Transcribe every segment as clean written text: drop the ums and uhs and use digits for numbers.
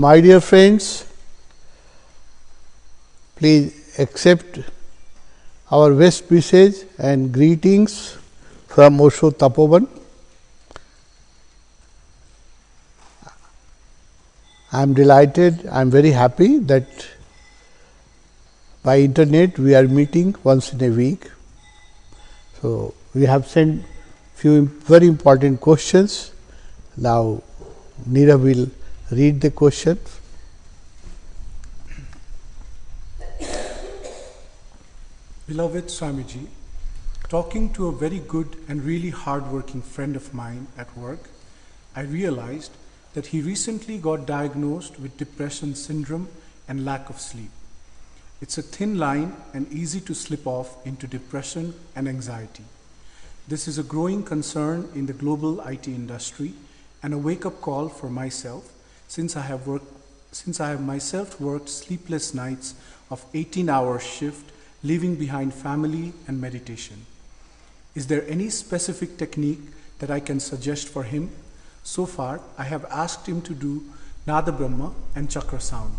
My dear friends, please accept our best wishes and greetings from Osho Tapovan. I am delighted, I am very happy that by internet we are meeting once in a week. So, we have sent few very important questions. Now, Neera will read the question. Beloved Swamiji, talking to a very good and really hard-working friend of mine at work, I realized that he recently got diagnosed with depression syndrome and lack of sleep. It's a thin line and easy to slip off into depression and anxiety. This is a growing concern in the global IT industry and a wake-up call for myself since I have myself worked sleepless nights of 18-hour shift, leaving behind family and meditation. Is there any specific technique that I can suggest for him? So far, I have asked him to do Nada Brahma and Chakra Sound.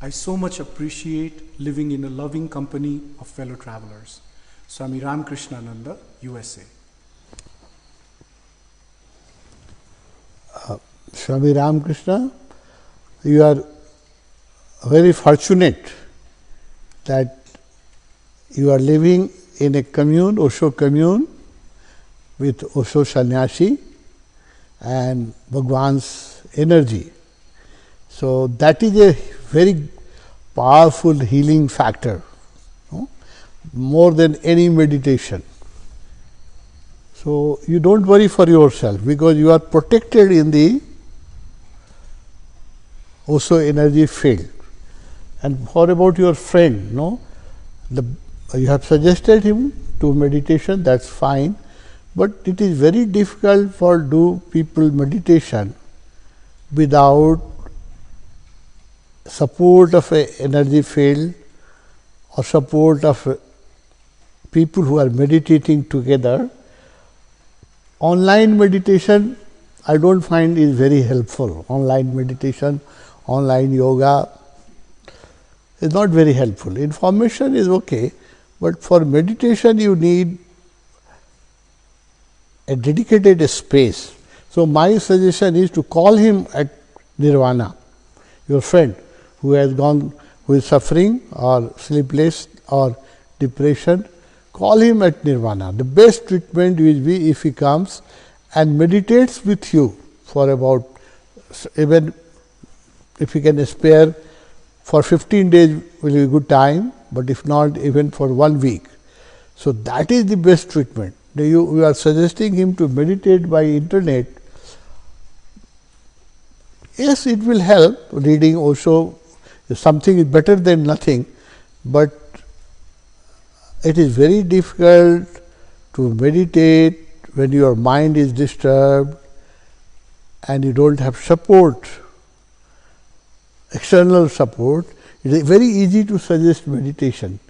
I so much appreciate living in a loving company of fellow travelers. Swami Ramakrishnananda, USA. Swami Ramakrishna, you are very fortunate that you are living in a commune, Osho commune, with Osho Sannyasi and Bhagwan's energy. So, that is a very powerful healing factor, no? More than any meditation. So, you don't worry for yourself because you are protected in the Osho energy field. And what about your friend? No, you have suggested him to meditation, that's fine, but it is very difficult for people meditation without support of an energy field or support of people who are meditating together. Online meditation I don't find is very helpful. Online meditation, online yoga is not very helpful. Information is okay, but for meditation you need a dedicated space. So, my suggestion is to call him at Nirvana, your friend who is suffering or sleepless or depression, call him at Nirvana. The best treatment will be if he comes and meditates with you for about, even if he can spare for 15 days will be a good time, but if not, even for 1 week. So, that is the best treatment. You are suggesting him to meditate by internet. Yes, it will help. Reading Osho, something is better than nothing, but it is very difficult to meditate when your mind is disturbed and you don't have support, external support. It is very easy to suggest meditation,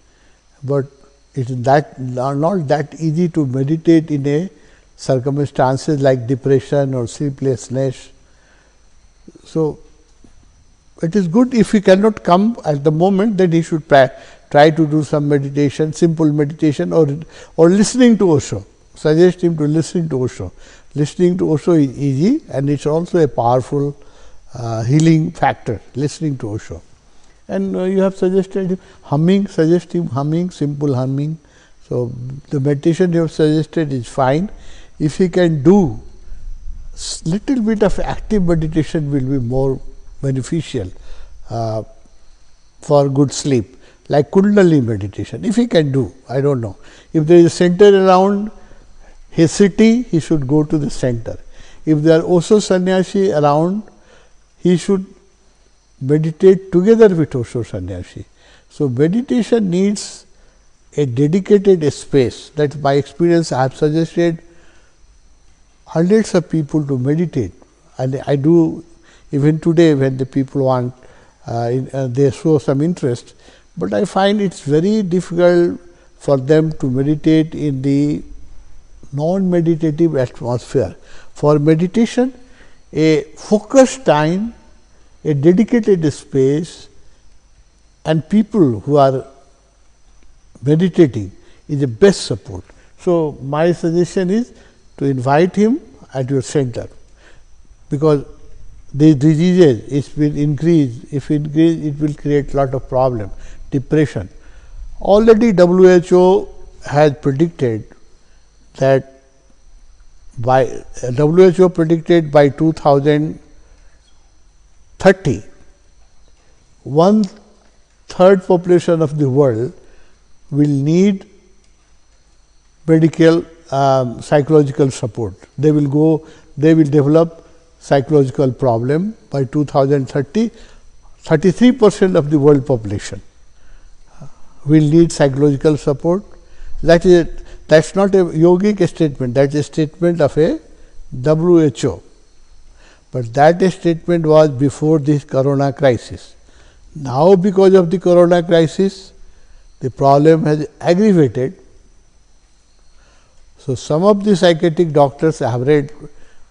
but it is not that easy to meditate in a circumstances like depression or sleeplessness. So, it is good if he cannot come at the moment, then he should try to do some meditation, simple meditation or listening to Osho. suggest him to listen to Osho. Listening to Osho is easy, and it's also a powerful healing factor, listening to Osho. And you have suggested him humming, suggest him humming, simple humming. So, the meditation you have suggested is fine. If he can do little bit of active meditation, will be more beneficial for good sleep, like Kundalini meditation. If he can do, I don't know. If there is a center around his city, he should go to the center. If there are Osho sannyasi around, he should meditate together with Osho sannyasi. So, meditation needs a dedicated space. That's my experience. I have suggested hundreds of people to meditate, and I do even today when the people want, they show some interest, but I find it's very difficult for them to meditate in the non-meditative atmosphere. For meditation, a focused time, a dedicated space, and people who are meditating is the best support. So, my suggestion is to invite him at your center, because these diseases, it will increase. If it increase, it will create lot of problem, depression. Already WHO has predicted that WHO predicted by 2030, 1/3 population of the world will need medical psychological support. They will develop psychological problem by 2030. 33% of the world population will need psychological support. That's not a yogic statement, that is a statement of a WHO. But that statement was before this corona crisis. Now, because of the corona crisis, the problem has aggravated. So, some of the psychiatric doctors I have read,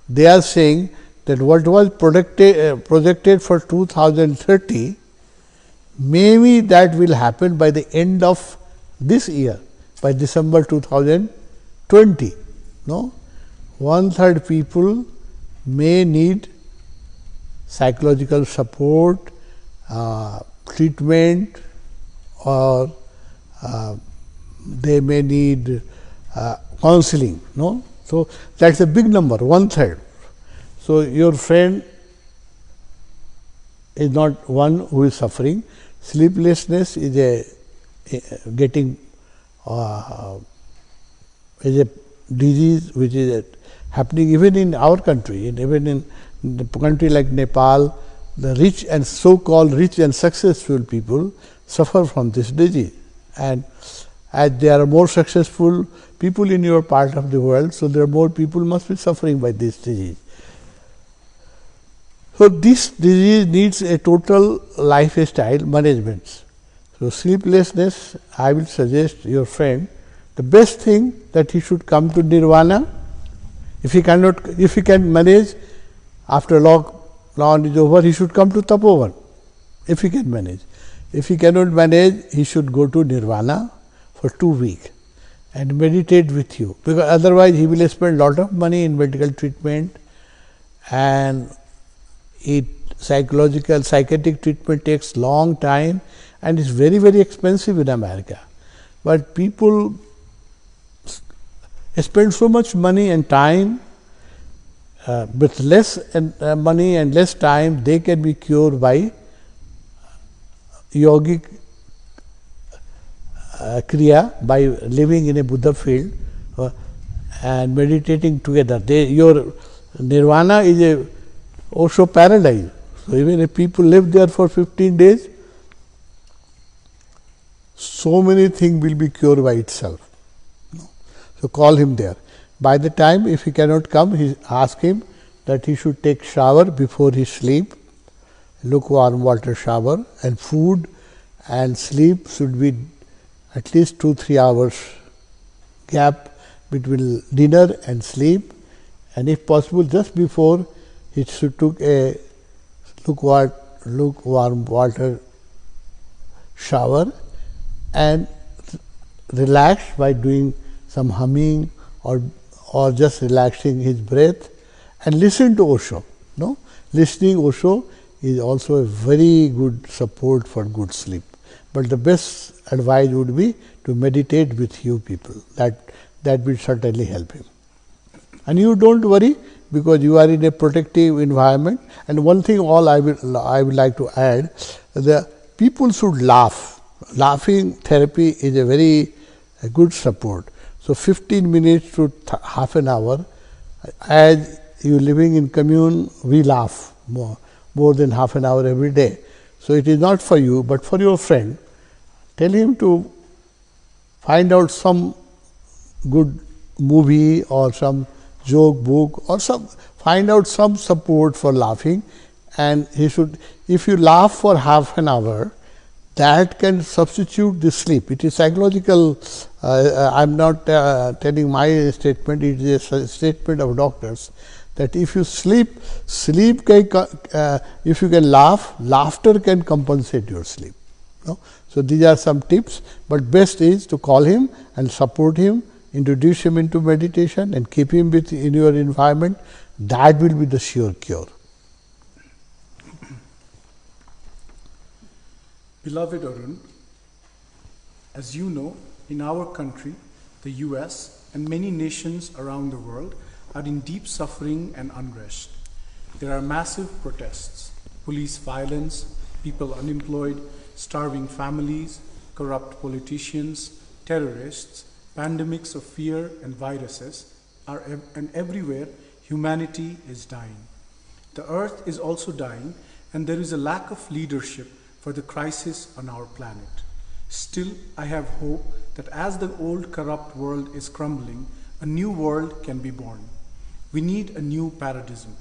they are saying that what was projected for 2030, maybe that will happen by the end of this year, by December 2020. No, 1/3 people may need psychological support, treatment, or they may need counseling. No, so that's a big number, 1/3. So, your friend is not one who is suffering. Sleeplessness is a disease which is happening even in our country, and even in the country like Nepal. The rich and so-called rich and successful people suffer from this disease, and as there are more successful people in your part of the world, so there are more people must be suffering by this disease. So, this disease needs a total lifestyle management. So, sleeplessness, I will suggest your friend, the best thing that he should come to nirvana. If he can manage, after lockdown is over, he should come to tapovan, if he can manage. If he cannot manage, he should go to nirvana for 2 weeks and meditate with you, because otherwise he will spend lot of money in medical treatment, and psychiatric treatment takes long time and is very, very expensive in America. But people spend so much money and time, with less money and less time, they can be cured by yogic kriya, by living in a Buddha field and meditating together. Your nirvana is a Osho paradise. So, even if people live there for 15 days, so many things will be cured by itself. So, call him there. By the time, if he cannot come, ask him that he should take shower before he sleep, lukewarm water shower, and food and sleep should be at least 2-3 hours gap between dinner and sleep, and if possible just before he should take a lukewarm water shower and relax by doing some humming or just relaxing his breath, and listen to Osho. No, listening Osho is also a very good support for good sleep. But the best advice would be to meditate with few people. That will certainly help him. And you don't worry, because you are in a protective environment. And one thing I would like to add, the people should laugh. Laughing therapy is a very good support. So 15 minutes to half an hour, as you living in commune, we laugh more than half an hour every day. So it is not for you, but for your friend. Tell him to find out some good movie or some joke book, or find out some support for laughing, and he should, if you laugh for half an hour, that can substitute the sleep. It is psychological. I am not telling my statement, it is a statement of doctors, that if you sleep can, if you can laugh, laughter can compensate your sleep. No? So these are some tips, but best is to call him and support him, introduce him into meditation and keep him in your environment. That will be the sure cure. Beloved Arun, as you know, in our country, the US, and many nations around the world are in deep suffering and unrest. There are massive protests, police violence, people unemployed, starving families, corrupt politicians, terrorists, pandemics of fear and viruses, and everywhere humanity is dying. The earth is also dying, and there is a lack of leadership for the crisis on our planet. Still, I have hope that as the old corrupt world is crumbling, a new world can be born. We need a new paradigm.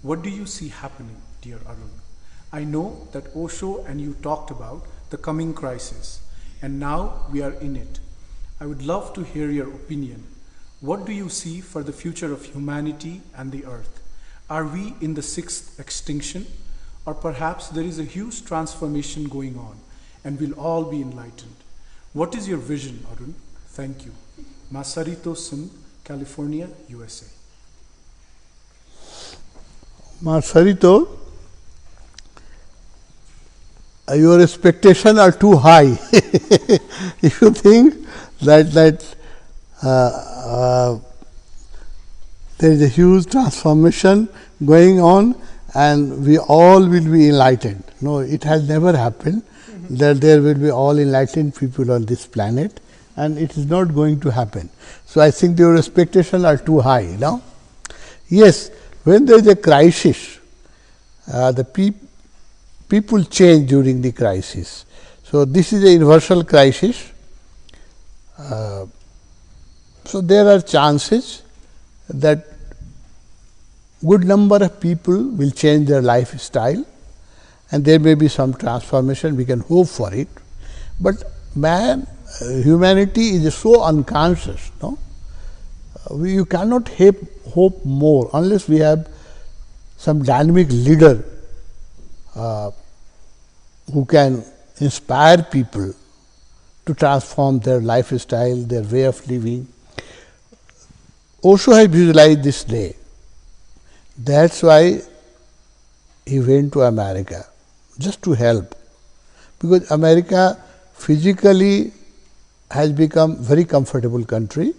What do you see happening, dear Arun? I know that Osho and you talked about the coming crisis, and now we are in it. I would love to hear your opinion. What do you see for the future of humanity and the earth? Are we in the sixth extinction? Or perhaps there is a huge transformation going on and we'll all be enlightened. What is your vision, Arun? Thank you. Masarito Sun, California, USA. Masarito, your expectations are too high. If you think that there is a huge transformation going on and we all will be enlightened. No, it has never happened that there will be all enlightened people on this planet, and it is not going to happen. So I think your expectations are too high. No? Yes, when there is a crisis, the people change during the crisis. So this is a universal crisis. So there are chances that good number of people will change their lifestyle, and there may be some transformation. We can hope for it, but humanity is so unconscious. No, you cannot hope more unless we have some dynamic leader who can inspire people to transform their lifestyle, their way of living. Osho has visualized this day. That's why he went to America, just to help. Because America physically has become very comfortable country.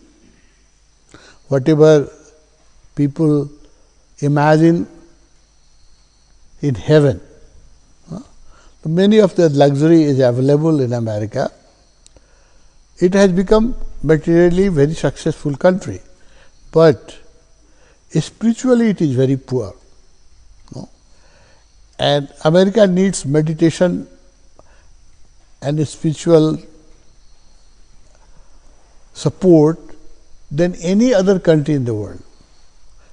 Whatever people imagine in heaven, many of the luxury is available in America. It has become materially very successful country, but spiritually it is very poor. No? And America needs meditation and spiritual support than any other country in the world.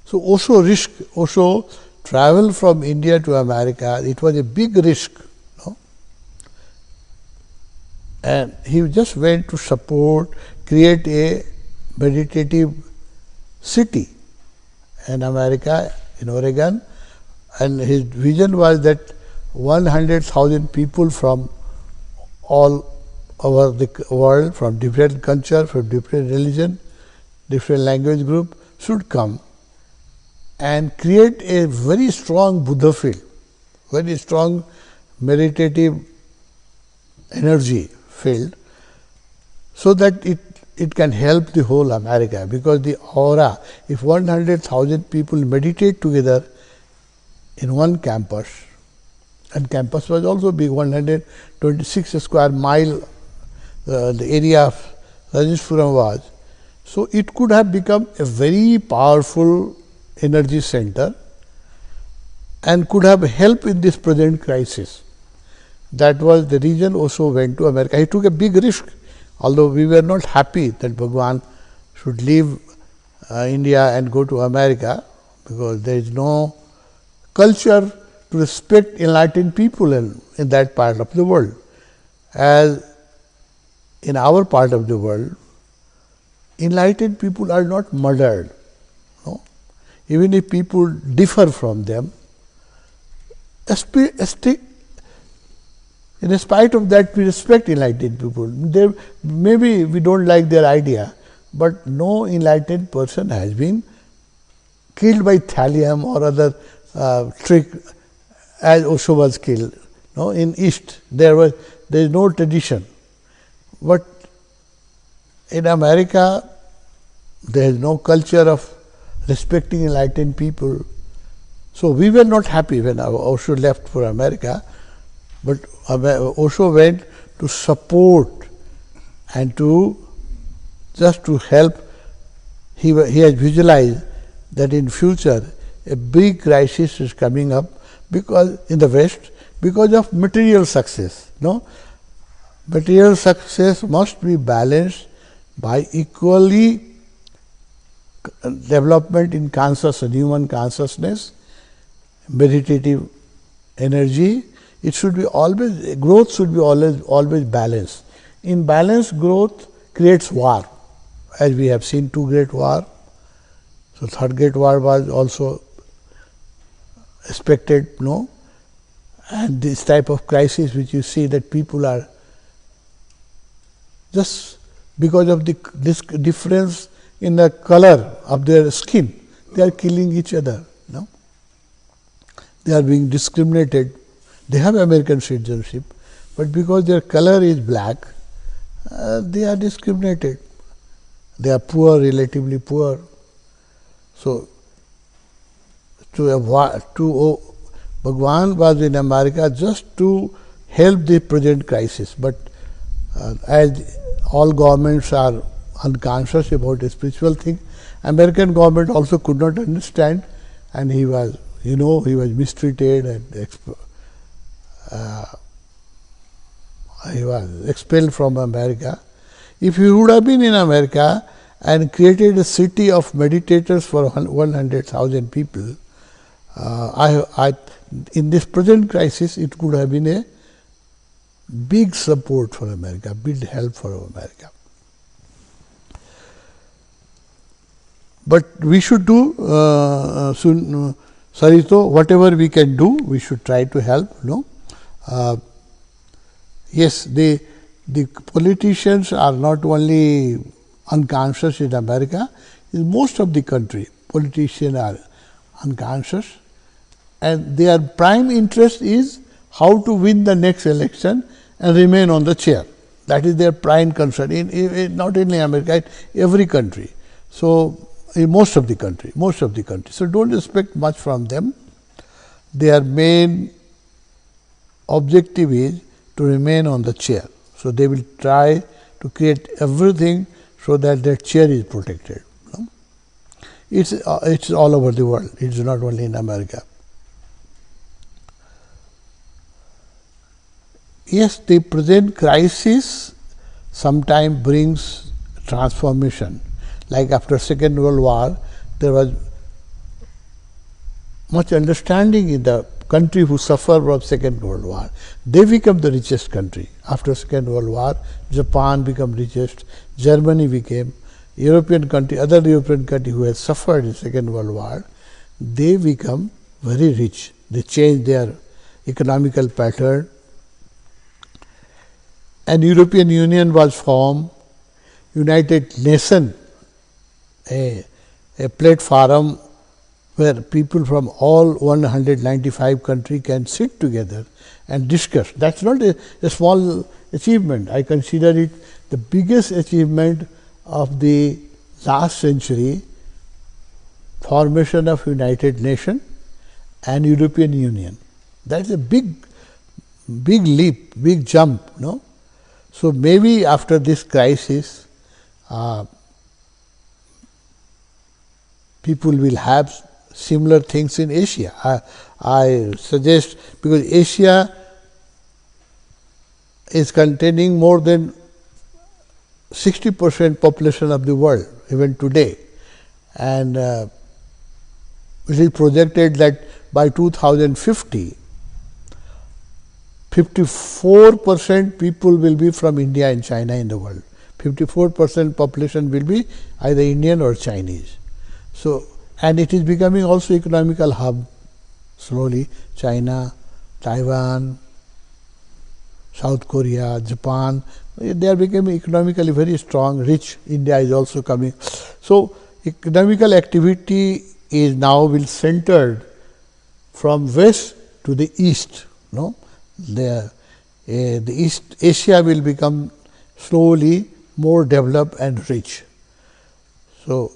So Osho traveled from India to America. It was a big risk. No? And he just went to create a meditative city in America, in Oregon, and his vision was that 100,000 people from all over the world, from different culture, from different religion, different language group should come and create a very strong Buddha field, very strong meditative energy field, so that it can help the whole America, because the aura, if 100,000 people meditate together in one campus, and campus was also big, 126 square mile the area of Rajeshpuram was, so it could have become a very powerful energy center and could have helped in this present crisis. That was the reason Osho went to America. He took a big risk, although we were not happy that Bhagwan should leave India and go to America, because there is no culture to respect enlightened people in that part of the world. As in our part of the world, enlightened people are not murdered. No? Even if people differ from them, in spite of that, we respect enlightened people. Maybe we don't like their idea, but no enlightened person has been killed by thallium or other trick as Osho was killed. No, in East there is no tradition, but in America there is no culture of respecting enlightened people. So we were not happy when Osho left for America, but Osho went to support and to just to help. He has visualized that in future a big crisis is coming up, because in the West, because of material success. No, material success must be balanced by equally development in consciousness, human consciousness, meditative energy. It should be always, growth should be always balanced. Imbalanced growth creates war, as we have seen 2 great wars. So third great war was also expected, no? And this type of crisis which you see, that people are just because of this difference in the color of their skin, they are killing each other. No? They are being discriminated. They have American citizenship, but because their color is black, they are discriminated. They are poor, relatively poor. So, Bhagwan was in America just to help the present crisis, but as all governments are unconscious about a spiritual thing, American government also could not understand, and he was, he was mistreated and he was expelled from America. If he would have been in America and created a city of meditators for 100,000 people, in this present crisis, it could have been a big support for America, big help for America. But we should do, Sarito, whatever we can do, we should try to help. No, yes, the politicians are not only unconscious in America. In most of the country, politicians are unconscious, and their prime interest is how to win the next election and remain on the chair. That is their prime concern. In not only America, in every country. So in most of the country. So don't expect much from them. Their main objective is to remain on the chair. So they will try to create everything so that their chair is protected. No? It's all over the world. It's not only in America. Yes, the present crisis sometimes brings transformation. Like after Second World War, there was much understanding in the country who suffered from Second World War. They become the richest country. After Second World War, Japan became richest, Germany became, European country, other European country who had suffered in Second World War, they become very rich. They change their economical pattern. And European Union was formed, United Nations a platform where people from all 195 countries can sit together and discuss. That is not a small achievement. I consider it the biggest achievement of the last century, formation of United Nations and European Union. That is a big leap, big jump. No? So, maybe after this crisis, people will have similar things in Asia. I suggest, because Asia is containing more than 60% population of the world even today, and it is projected that by 2050, 54% people will be from India and China in the world. 54% population will be either Indian or Chinese. So, and it is becoming also economical hub slowly. China, Taiwan, South Korea, Japan, they are becoming economically very strong, rich. India is also coming. So, economical activity is now will centered from west to the east. No, the East Asia will become slowly more developed and rich. So,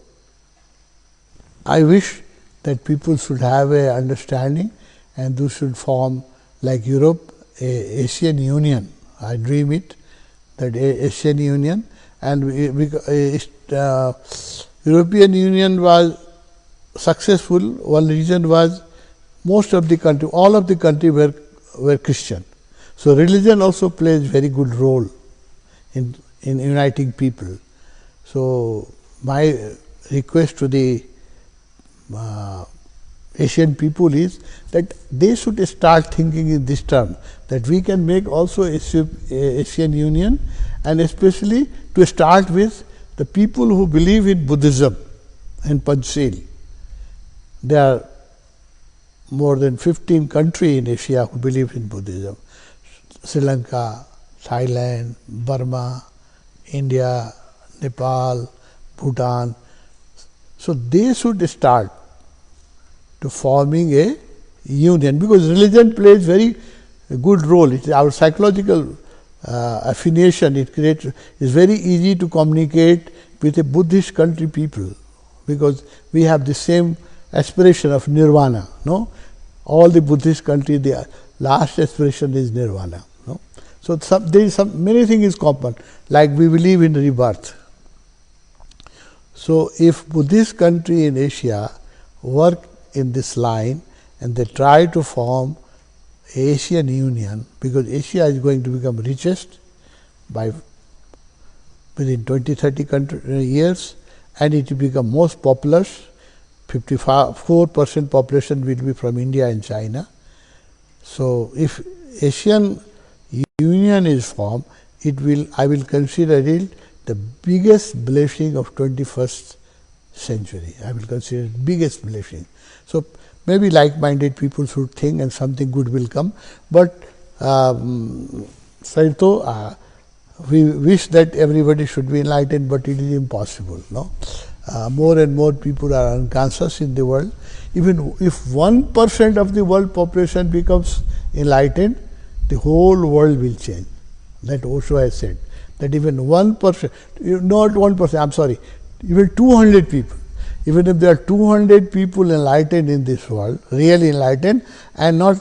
I wish that people should have a understanding and they should form, like Europe, a Asian Union. I dream it, that Asian Union, and European Union was successful. One reason was most of the country, all of the country were Christian. So, religion also plays very good role in uniting people. So, my request to the Asian people is that they should start thinking in this term, that we can make also Asian Union, and especially to start with the people who believe in Buddhism and Panchsheel. There are more than 15 countries in Asia who believe in Buddhism. Sri Lanka, Thailand, Burma, India, Nepal, Bhutan. So, they should start to forming a union, because religion plays very good role. It is our psychological affiliation. It creates, is very easy to communicate with a Buddhist country people, because we have the same aspiration of nirvana. No, all the Buddhist country, the last aspiration is nirvana. No, so there is many things is common, like we believe in rebirth. So, if Buddhist country in Asia work in this line and they try to form Asian Union, because Asia is going to become richest by within 20-30 years, and it will become most populous. 54% population will be from India and China. So, if Asian Union is formed, it will, I will consider it the biggest blessing of 21st century. I will consider it biggest blessing. So, maybe like-minded people should think and something good will come, but Saito, we wish that everybody should be enlightened, but it is impossible. No, more and more people are unconscious in the world. Even if 1% of the world population becomes enlightened, the whole world will change. That Osho has said, that even 1%, not 1%, I am sorry, even 200 people, even if there are 200 people enlightened in this world, really enlightened, and not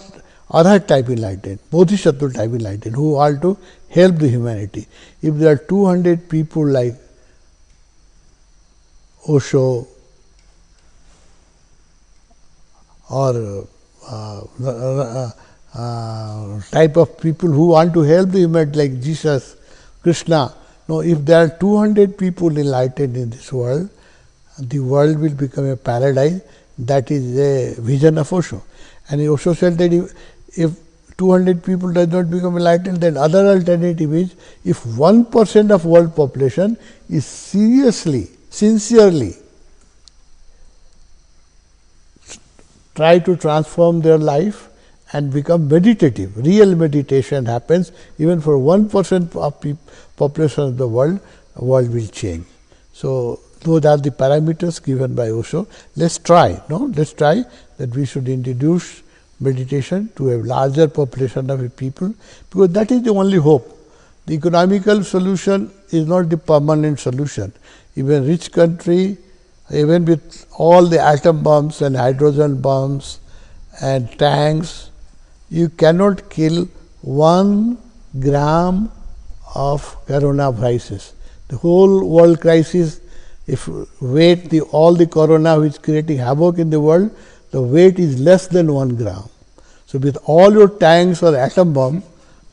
other type enlightened, bodhisattva type enlightened, who are to help the humanity. If there are 200 people like Osho or type of people who want to help the humanity, like Jesus, Krishna. No, if there are 200 people enlightened in this world, the world will become a paradise. That is a vision of Osho. And Osho said that if 200 people does not become enlightened, then other alternative is, if 1% of world population is seriously, sincerely try to transform their life and become meditative. Real meditation happens even for 1% of population of the world will change. So, Those are the parameters given by Osho. Let's try. Let's try that we should introduce meditation to a larger population of people, because that is the only hope. The economical solution is not the permanent solution. Even rich country, even with all the atom bombs and hydrogen bombs and tanks, you cannot kill 1 gram of coronavirus. The whole world crisis, if weight all the corona which is creating havoc in the world, the weight is less than 1 gram. So, with all your tanks or atom bomb,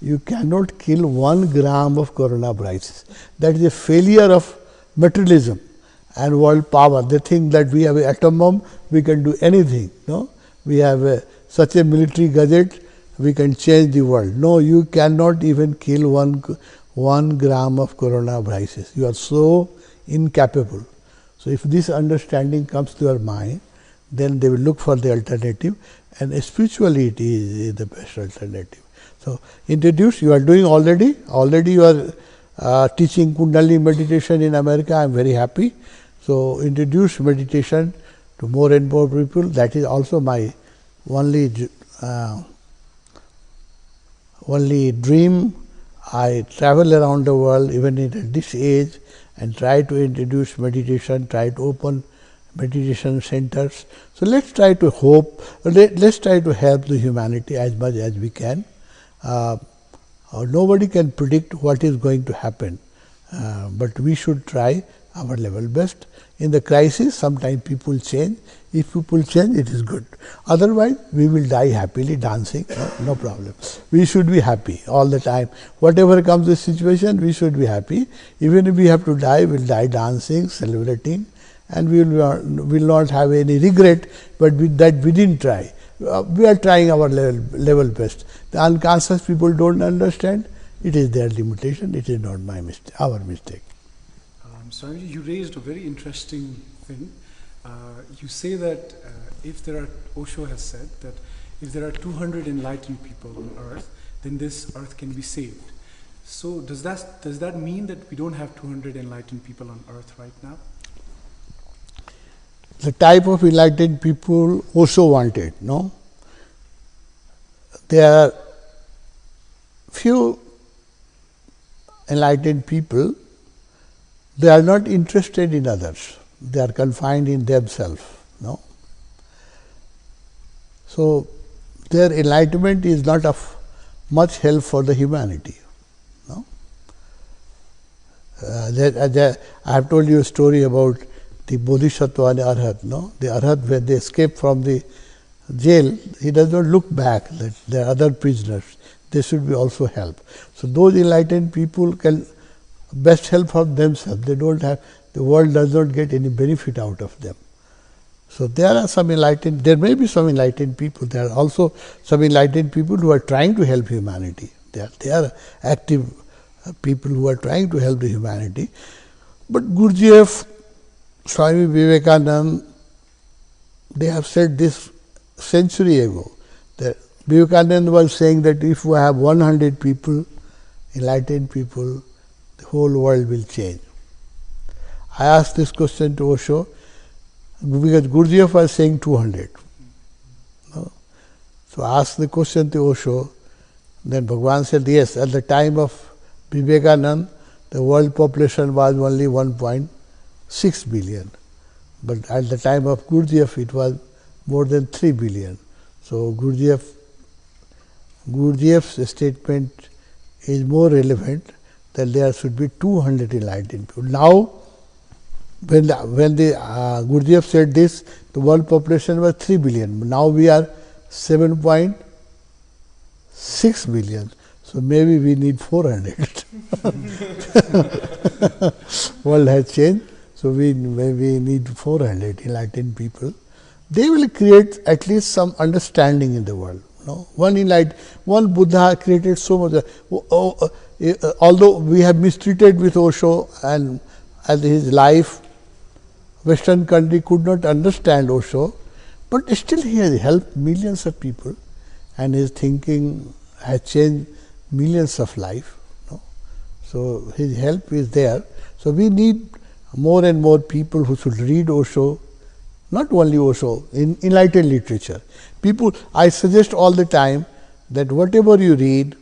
you cannot kill 1 gram of coronavirus. That is a failure of materialism and world power. They think that we have an atom bomb, we can do anything. We have such a military gadget, we can change the world. No, you cannot even kill 1 gram of coronavirus. You are so incapable. So, if this understanding comes to your mind, then they will look for the alternative, and spiritually it is the best alternative. So, introduce, you are doing already you are teaching Kundalini meditation in America. I am very happy. So, introduce meditation to more and more people. That is also my only dream. I travel around the world even at this age and try to introduce meditation, try to open meditation centers. So, let us try to hope, let us try to help the humanity as much as we can. Nobody can predict what is going to happen, but we should try our level best. In the crisis, sometimes people change. If people change, it is good. Otherwise, we will die happily dancing, no problem. We should be happy all the time. Whatever comes the situation, we should be happy. Even if we have to die, we will die dancing, celebrating, and we will not have any regret, but that we didn't try. We are trying our level best. The unconscious people don't understand. It is their limitation. It is not my mistake, our mistake. Swami, you raised a very interesting thing. You say that if there are, Osho has said that if there are 200 enlightened people on earth, then this earth can be saved. So does that mean that we don't have 200 enlightened people on earth right now? The type of enlightened people Osho wanted, no? There are few enlightened people, they are not interested in others, they are confined in themselves, no? So, their enlightenment is not of much help for the humanity, no? I have told you a story about the Bodhisattva and Arhat, no? The Arhat, when they escape from the jail, he does not look back, that there are other prisoners, they should be also helped. So, those enlightened people can best help for themselves, they don't have, the world does not get any benefit out of them. So, there are some enlightened, there may be some enlightened people, there are also some enlightened people who are trying to help humanity, they are active people who are trying to help the humanity. But Gurdjieff, Swami Vivekananda, they have said this century ago, that Vivekananda was saying that if we have 100 people, enlightened people, the whole world will change. I asked this question to Osho, because Gurdjieff was saying 200. No? So I asked the question to Osho, then Bhagavan said, yes, at the time of Vivekananda, the world population was only 1.6 billion. But at the time of Gurdjieff, it was more than 3 billion. So Gurdjieff's statement is more relevant, that there should be 200 enlightened people. Now, when the Gurdjieff said this, the world population was 3 billion. Now we are 7.6 billion. So maybe we need 400. World has changed. So we maybe need 400 enlightened people. They will create at least some understanding in the world. No? One Buddha created so much. Although we have mistreated with Osho and his life, Western country could not understand Osho, but still he has helped millions of people, and his thinking has changed millions of lives. No? So his help is there. So we need more and more people who should read Osho, not only Osho, in enlightened literature. People, I suggest all the time that whatever you read,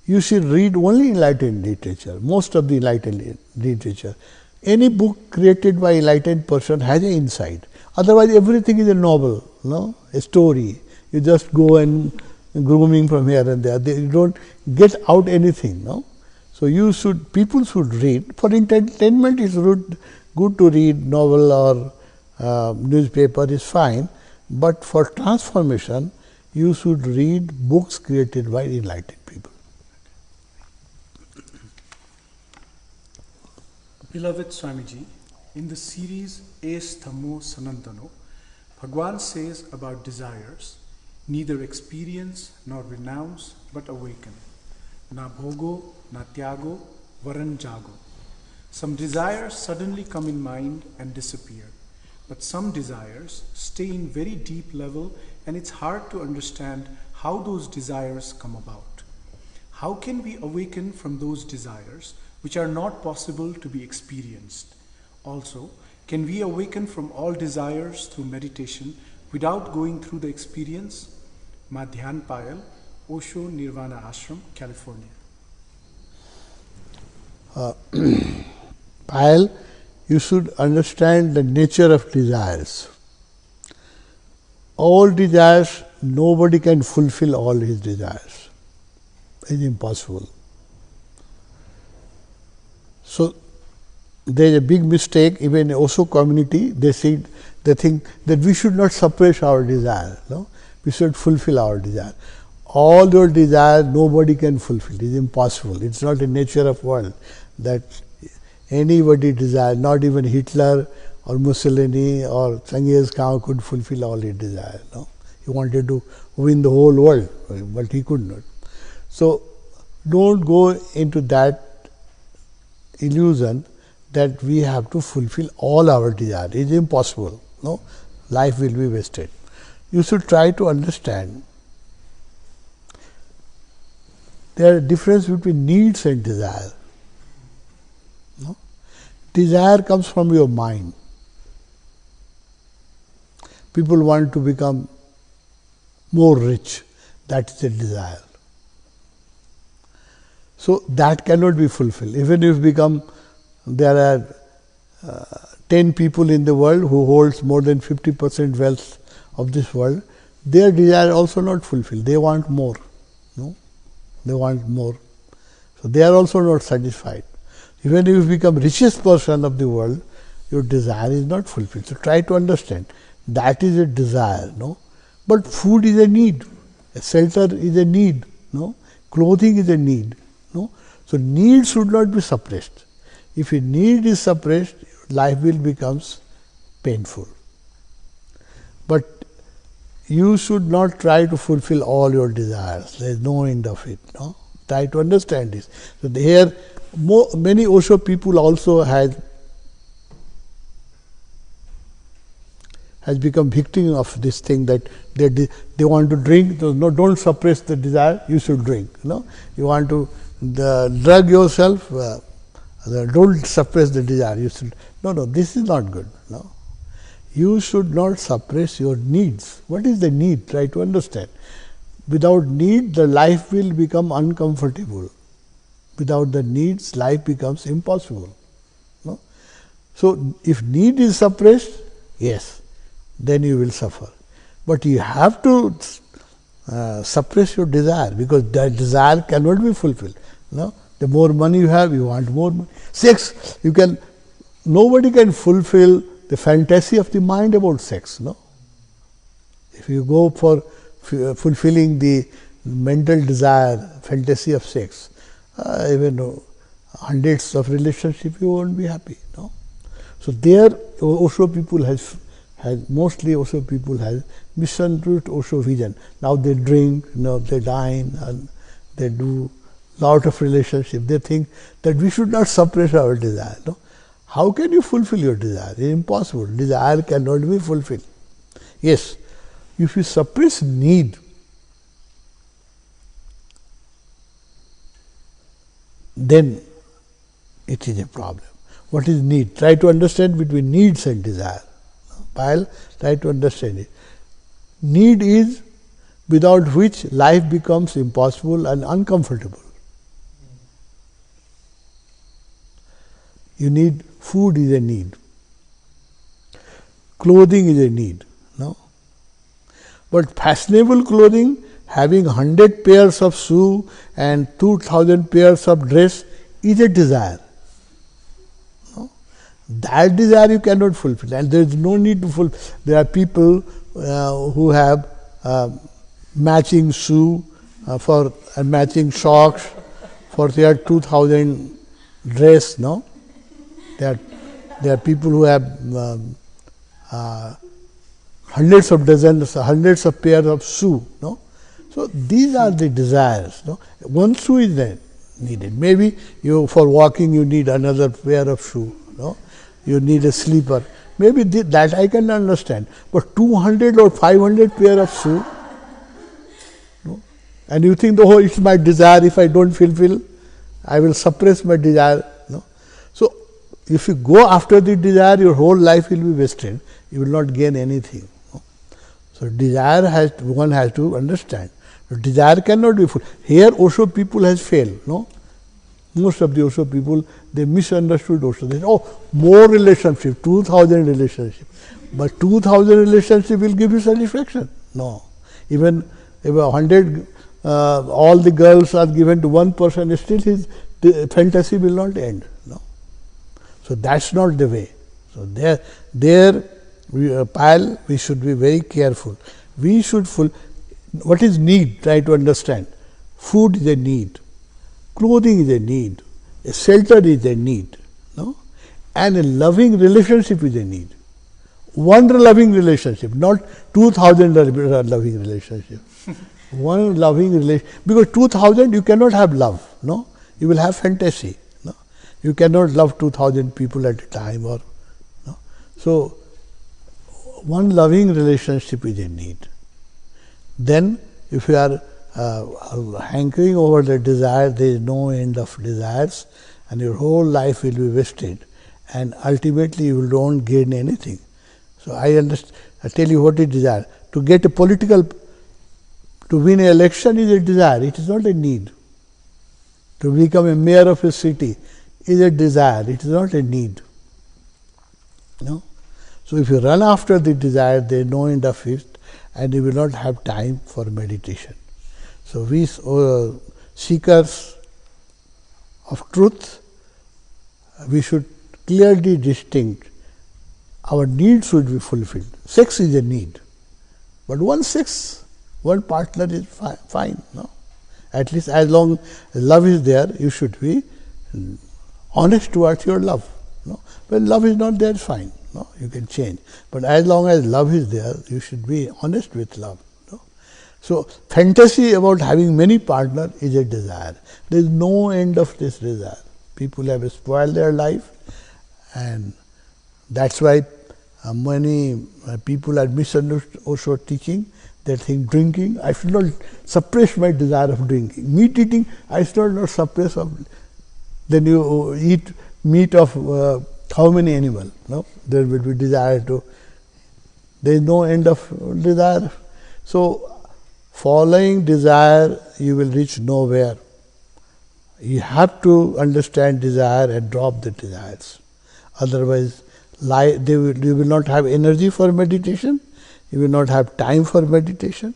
you should read only enlightened literature, most of the enlightened literature. Any book created by enlightened person has an insight. Otherwise, everything is a novel, no? A story. You just go and grooming from here and there. You don't get out anything, no? So you should, people should read. For entertainment, it's good to read novel or newspaper is fine, but for transformation, you should read books created by enlightened people. Beloved Swamiji, in the series Es Tamo Sanantano, Bhagwan says about desires, neither experience nor renounce, but awaken. Na bhogo, na tyago, varan jago. Some desires suddenly come in mind and disappear, but some desires stay in very deep level, and it's hard to understand how those desires come about. How can we awaken from those desires which are not possible to be experienced? Also, can we awaken from all desires through meditation without going through the experience? Madhyan Payal, Osho Nirvana Ashram, California. Payal, you should understand the nature of desires. All desires, nobody can fulfill all his desires. It's impossible. So, there is a big mistake, even in Osho community, they think that we should not suppress our desire. No? We should fulfill our desire. All your desires, nobody can fulfill. It is impossible. It's not the nature of world that anybody desires, not even Hitler or Mussolini or Genghis Khan could fulfill all his desires. No? He wanted to win the whole world, but he could not. So, don't go into that illusion that we have to fulfill all our desires. It is impossible. No? Life will be wasted. You should try to understand there is a difference between needs and desire. No? Desire comes from your mind. People want to become more rich. That is a desire. So, that cannot be fulfilled. Even if there are 10 people in the world who holds more than 50% wealth of this world, their desire also not fulfilled. They want more. No? They want more. So, they are also not satisfied. Even if you become richest person of the world, your desire is not fulfilled. So, try to understand. That is a desire. No? But food is a need. A shelter is a need. No? Clothing is a need. No? So, need should not be suppressed. If a need is suppressed, life will become painful. But you should not try to fulfill all your desires. There is no end of it. No? Try to understand this. So, here many Osho people also has become victim of this thing that they want to drink. No, don't suppress the desire. You should drink. No? You want to drug yourself. Don't suppress the desire. You should. No, this is not good. No, you should not suppress your needs. What is the need? Try to understand. Without need, the life will become uncomfortable. Without the needs, life becomes impossible. No? So, if need is suppressed, yes, then you will suffer. But you have to suppress your desire, because that desire cannot be fulfilled. No? The more money you have, you want more money. Sex, nobody can fulfill the fantasy of the mind about sex. No? If you go for fulfilling the mental desire, fantasy of sex, even hundreds of relationships, you won't be happy. No? So, there Osho people mostly Osho people has misunderstood Osho vision. Now they drink, they dine, and they do lot of relationship. They think that we should not suppress our desire. No? How can you fulfill your desire? It is impossible. Desire cannot be fulfilled. Yes, if you suppress need, then it is a problem. What is need? Try to understand between needs and desire. Payal, try to understand it. Need is without which life becomes impossible and uncomfortable. You need food is a need. Clothing is a need. No? But fashionable clothing, having 100 pairs of shoe and 2000 pairs of dress is a desire. No? That desire you cannot fulfill, and there is no need to fulfill. There are people who have matching shoe for matching socks for their 2000 dress. No, there are people who have hundreds of dozens, hundreds of pairs of shoe. No, so these are the desires. No, one shoe is there needed. Maybe you for walking you need another pair of shoe. No, you need a slipper. Maybe that I can understand, but 200 or 500 pair of shoe, no? And you think, oh, it's my desire. If I don't fulfill, I will suppress my desire. No, so if you go after the desire, your whole life will be wasted. You will not gain anything. No? So desire one has to understand. Desire cannot be full. Here Osho people has failed. No. Most of the Osho people, they misunderstood Osho. They said, oh, more relationship, 2000 relationship. But 2000 relationship will give you satisfaction. No. Even if 100, all the girls are given to one person, still his fantasy will not end. No. So that's not the way. So Payal, we should be very careful. We should what is need? Try to understand. Food is a need. Clothing is a need, a shelter is a need, no? And a loving relationship is a need. One loving relationship, not 2000 loving relationship. One loving relationship, because 2000 you cannot have love, no? You will have fantasy, no? You cannot love 2000 people at a time, or no? So one loving relationship is a need. Then, if you are hankering over the desire, there is no end of desires, and your whole life will be wasted, and ultimately you don't gain anything. So I tell you what is desire. To get a to win an election is a desire, it is not a need. To become a mayor of a city is a desire, it is not a need. No? So if you run after the desire, there is no end of it, and you will not have time for meditation. So we seekers of truth, we should clearly distinct. Our needs should be fulfilled. Sex is a need, but one partner is fine. No, at least as long as love is there, you should be honest towards your love. No, when love is not there, it's fine. No, you can change. But as long as love is there, you should be honest with love. So, fantasy about having many partners is a desire. There is no end of this desire. People have spoiled their life, and that's why many people are misunderstood Osho teaching. They think drinking, I should not suppress my desire of drinking. Meat eating, I should not suppress of. Then you eat meat of how many animals? No, there will be desire to. There is no end of desire. So, following desire, you will reach nowhere. You have to understand desire and drop the desires. Otherwise, you will not have energy for meditation. You will not have time for meditation.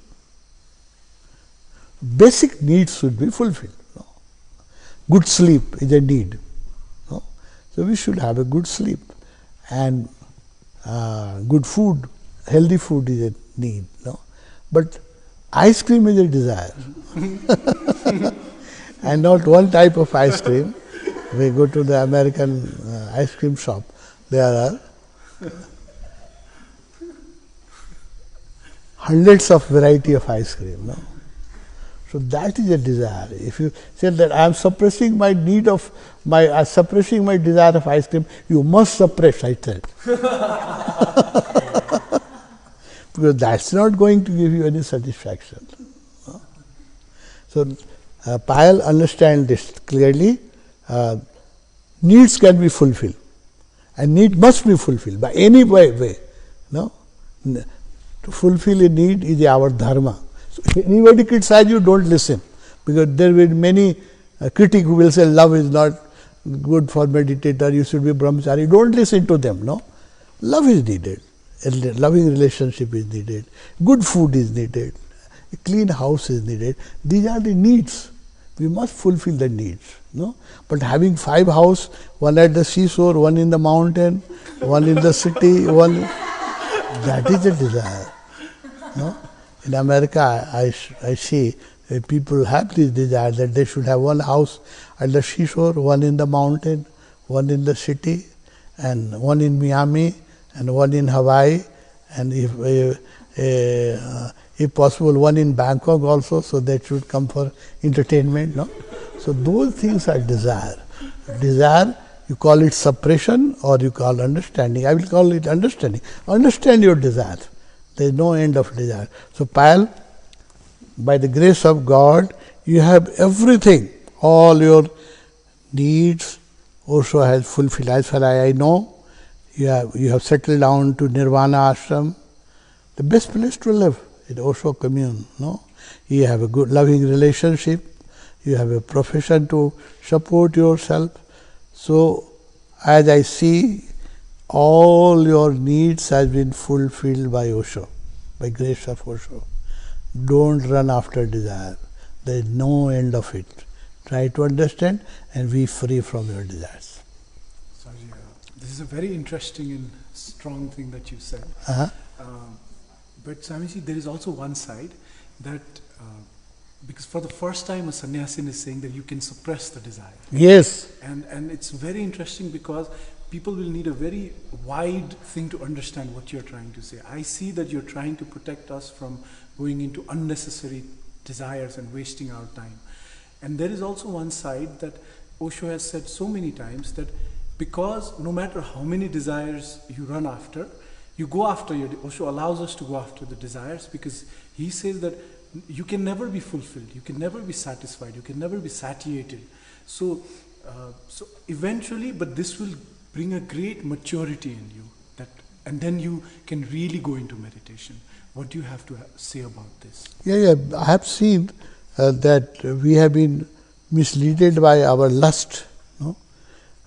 Basic needs should be fulfilled. No? Good sleep is a need. No? So we should have a good sleep, and good food, healthy food is a need. No? But ice cream is a desire. And not one type of ice cream. We go to the American ice cream shop. There are hundreds of variety of ice cream. No? So that is a desire. If you say that I am suppressing my need of suppressing my desire of ice cream, you must suppress, I said. Because that's not going to give you any satisfaction. No? So Payal understand this clearly. Needs can be fulfilled. And need must be fulfilled by any way. No? To fulfill a need is our dharma. So if anybody criticizes you, don't listen. Because there will be many critics who will say love is not good for meditator, you should be brahmachari. Don't listen to them. No? Love is needed. A loving relationship is needed. Good food is needed. A clean house is needed. These are the needs. We must fulfill the needs. No? But having 5 houses, one at the seashore, one in the mountain, one in the city, one, that is a desire. No? In America, I see people have this desire that they should have one house at the seashore, one in the mountain, one in the city, and one in Miami, and one in Hawaii, and if possible, one in Bangkok also, so that should come for entertainment. No? So those things are desire. Desire, you call it suppression or you call understanding. I will call it understanding. Understand your desire. There is no end of desire. So Payal, by the grace of God, you have everything, all your needs also has fulfilled. As far as I know, you have settled down to Nirvana ashram, the best place to live. It also commune. No, you have a good loving relationship. You have a profession to support yourself. So, as I see, all your needs has been fulfilled by Osho, by grace of Osho. Don't run after desire. There is no end of it. Try to understand and be free from your desires. Sorry, this is a very interesting and strong thing that you said. But Swamiji, there is also one side that, because for the first time a sannyasin is saying that you can suppress the desire. Yes. And it's very interesting because people will need a very wide thing to understand what you're trying to say. I see that you're trying to protect us from going into unnecessary desires and wasting our time. And there is also one side that Osho has said so many times that because no matter how many desires you run after, you go after Osho allows us to go after the desires because he says that you can never be fulfilled, you can never be satisfied, you can never be satiated. So eventually, but this will bring a great maturity in you, and then you can really go into meditation. What do you have to say about this? Yeah, I have seen that we have been misled by our lust. No?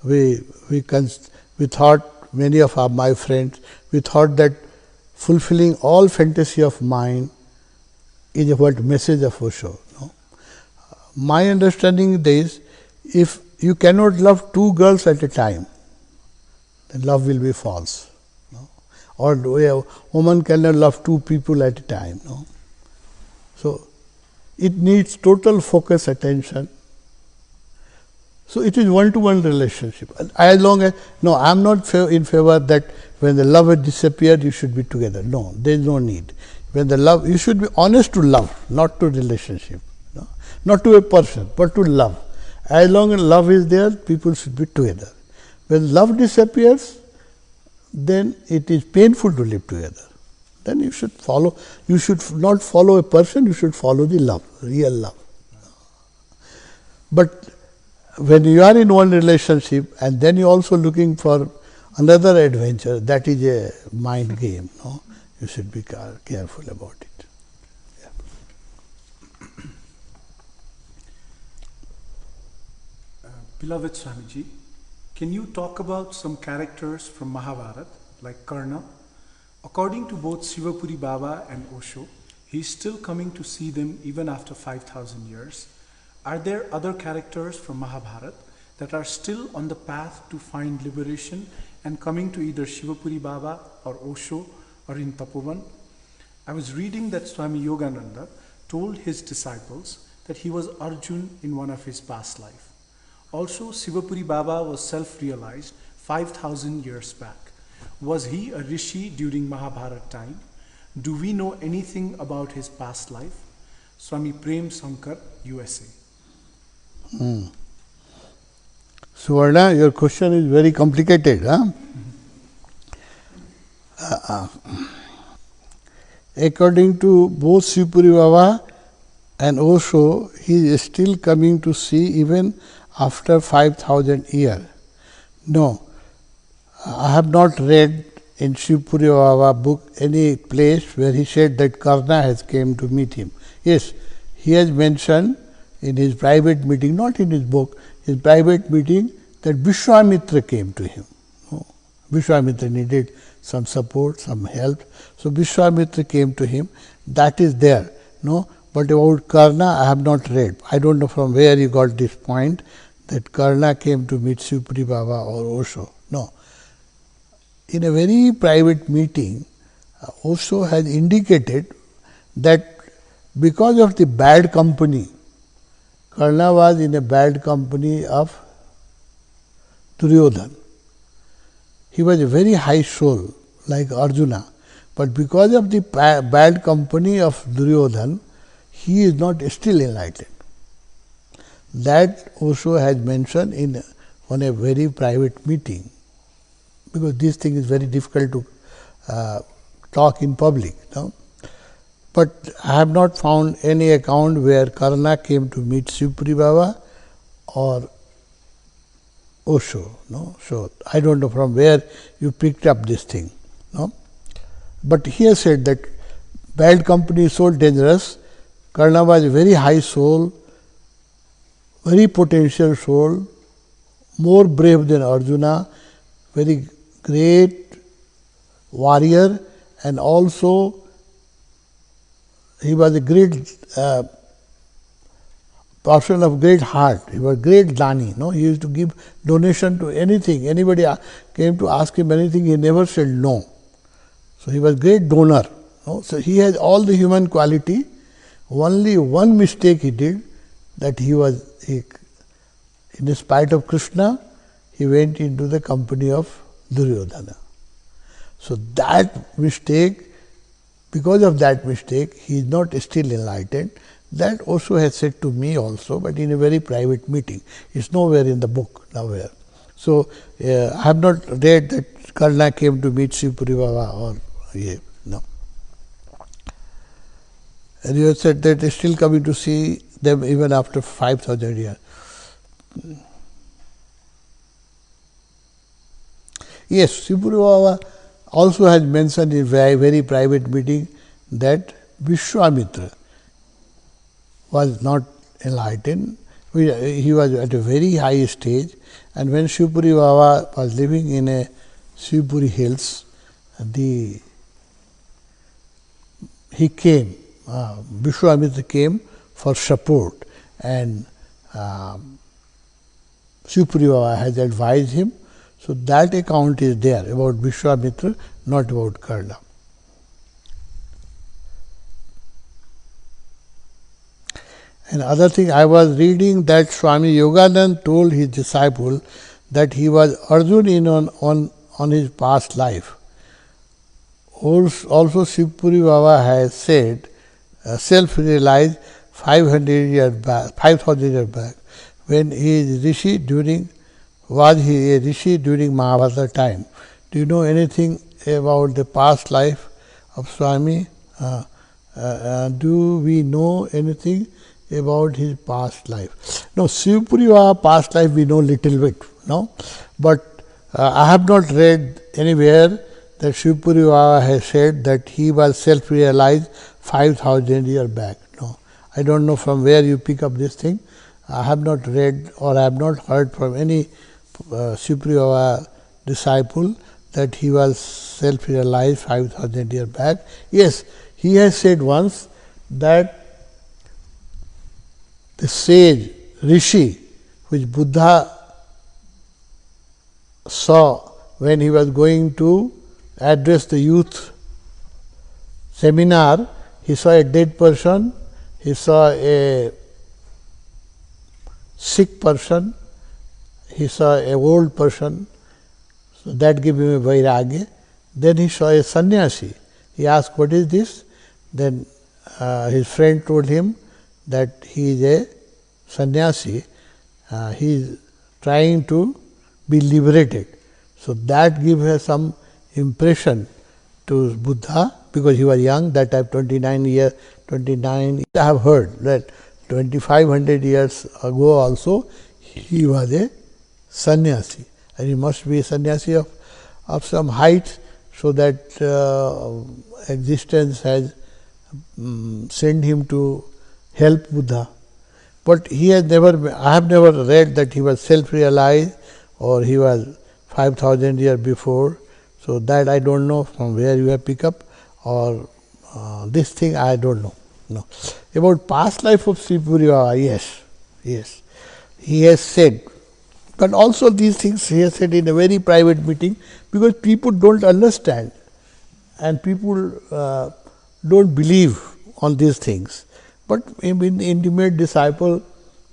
We thought, many of my friends, we thought that fulfilling all fantasy of mind is what message of Osho. No? My understanding is, if you cannot love 2 girls at a time, then love will be false. No? Or a woman cannot love 2 people at a time. No? So it needs total focus, attention. So it is one-to-one relationship. As long as, no, I am not in favor that when the love has disappeared, you should be together. No, there is no need. When the love, you should be honest to love, not to relationship. No? Not to a person, but to love. As long as love is there, people should be together. When love disappears, then it is painful to live together. Then you should not follow a person, you should follow the love, real love. But when you are in one relationship and then you are also looking for another adventure, that is a mind game. No? You should be careful about it. Yeah. Beloved Swamiji, can you talk about some characters from Mahabharat, like Karna? According to both Shivapuri Baba and Osho, he is still coming to see them even after 5,000 years. Are there other characters from Mahabharat that are still on the path to find liberation and coming to either Shivapuri Baba or Osho or in Tapovan? I was reading that Swami Yogananda told his disciples that he was Arjun in one of his past life. Also, Shivapuri Baba was self-realized 5,000 years back. Was he a rishi during Mahabharat time? Do we know anything about his past life? Swami Prem, Shankar, USA. Suvarna, your question is very complicated. Huh? According to both Shivapuri Baba and Osho, he is still coming to see even after 5,000 years. No. I have not read in Shivpuri Baba book any place where he said that Karna has came to meet him. Yes, he has mentioned in his private meeting, not in his book, his private meeting, that Vishwamitra came to him. Vishwamitra needed some support, some help. So Vishwamitra came to him. That is there. No, but about Karna I have not read. I don't know from where you got this point that Karna came to meet Shivpuri Baba or Osho. No. In a very private meeting, Osho has indicated that because of the bad company, Karna was in a bad company of Duryodhana. He was a very high soul like Arjuna, but because of the bad company of Duryodhana, he is not still enlightened. That Osho has mentioned on a very private meeting, because this thing is very difficult to talk in public. No? But I have not found any account where Karna came to meet Shivpuri Baba or Osho. No? So I don't know from where you picked up this thing. No? But here said that bad company is so dangerous. Karna was a very high soul, very potential soul, more brave than Arjuna, very great warrior, and also he was a great person of great heart. He was great dani. No? He used to give donation to anything. Anybody came to ask him anything, he never said no. So he was great donor. No? So he has all the human quality. Only one mistake he did, that in spite of Krishna, he went into the company of Duryodhana. So that mistake, because of that mistake, he is not still enlightened. That also has said to me also, but in a very private meeting. It's nowhere in the book, nowhere. So I have not read that Karna came to meet Shivpuri Baba or no. And you have said that they are still coming to see them even after 5,000 years. Yes, Shivpuri Baba also has mentioned in a very private meeting that Vishwamitra was not enlightened. He was at a very high stage, and when Shivpuri Baba was living in a Shivpuri hills, Vishwamitra came for support, and Shivpuri Baba has advised him. So that account is there about Vishwamitra, not about Karna. And other thing, I was reading that Swami Yogananda told his disciple that he was Arjuna on his past life. Also Shivpuri Baba has said, self-realized 5,000 years back, when he is Rishi was he a Rishi during Mahabharat time. Do you know anything about the past life of Swami? Do we know anything about his past life? No, Shivpuri Baba past life we know little bit, no? But I have not read anywhere that Shivpuri Baba has said that he was self-realized 5,000 years back. No, I don't know from where you pick up this thing. I have not read or I have not heard from any Shivpuri Baba disciple that he was self-realized 5,000 years back. Yes, he has said once that the sage, Rishi, which Buddha saw when he was going to address the youth seminar, he saw a dead person, he saw a sick person, he saw an old person, so that gave him a vairagya. Then he saw a sannyasi. He asked, what is this? Then his friend told him that he is a sannyasi, he is trying to be liberated. So that gave her some impression to Buddha, because he was young, that time 29 years. I have heard that 2,500 years ago also he was a sannyasi, and he must be a sannyasi of of some height, so that existence has sent him to help Buddha. But he has never, I have never read that he was self-realized or he was 5,000 years before. So that I don't know from where you have picked up, or this thing I don't know. No. About past life of Sri Puri Baba, yes. He has said, but also these things he has said in a very private meeting, because people don't understand and people don't believe on these things. But in intimate disciple,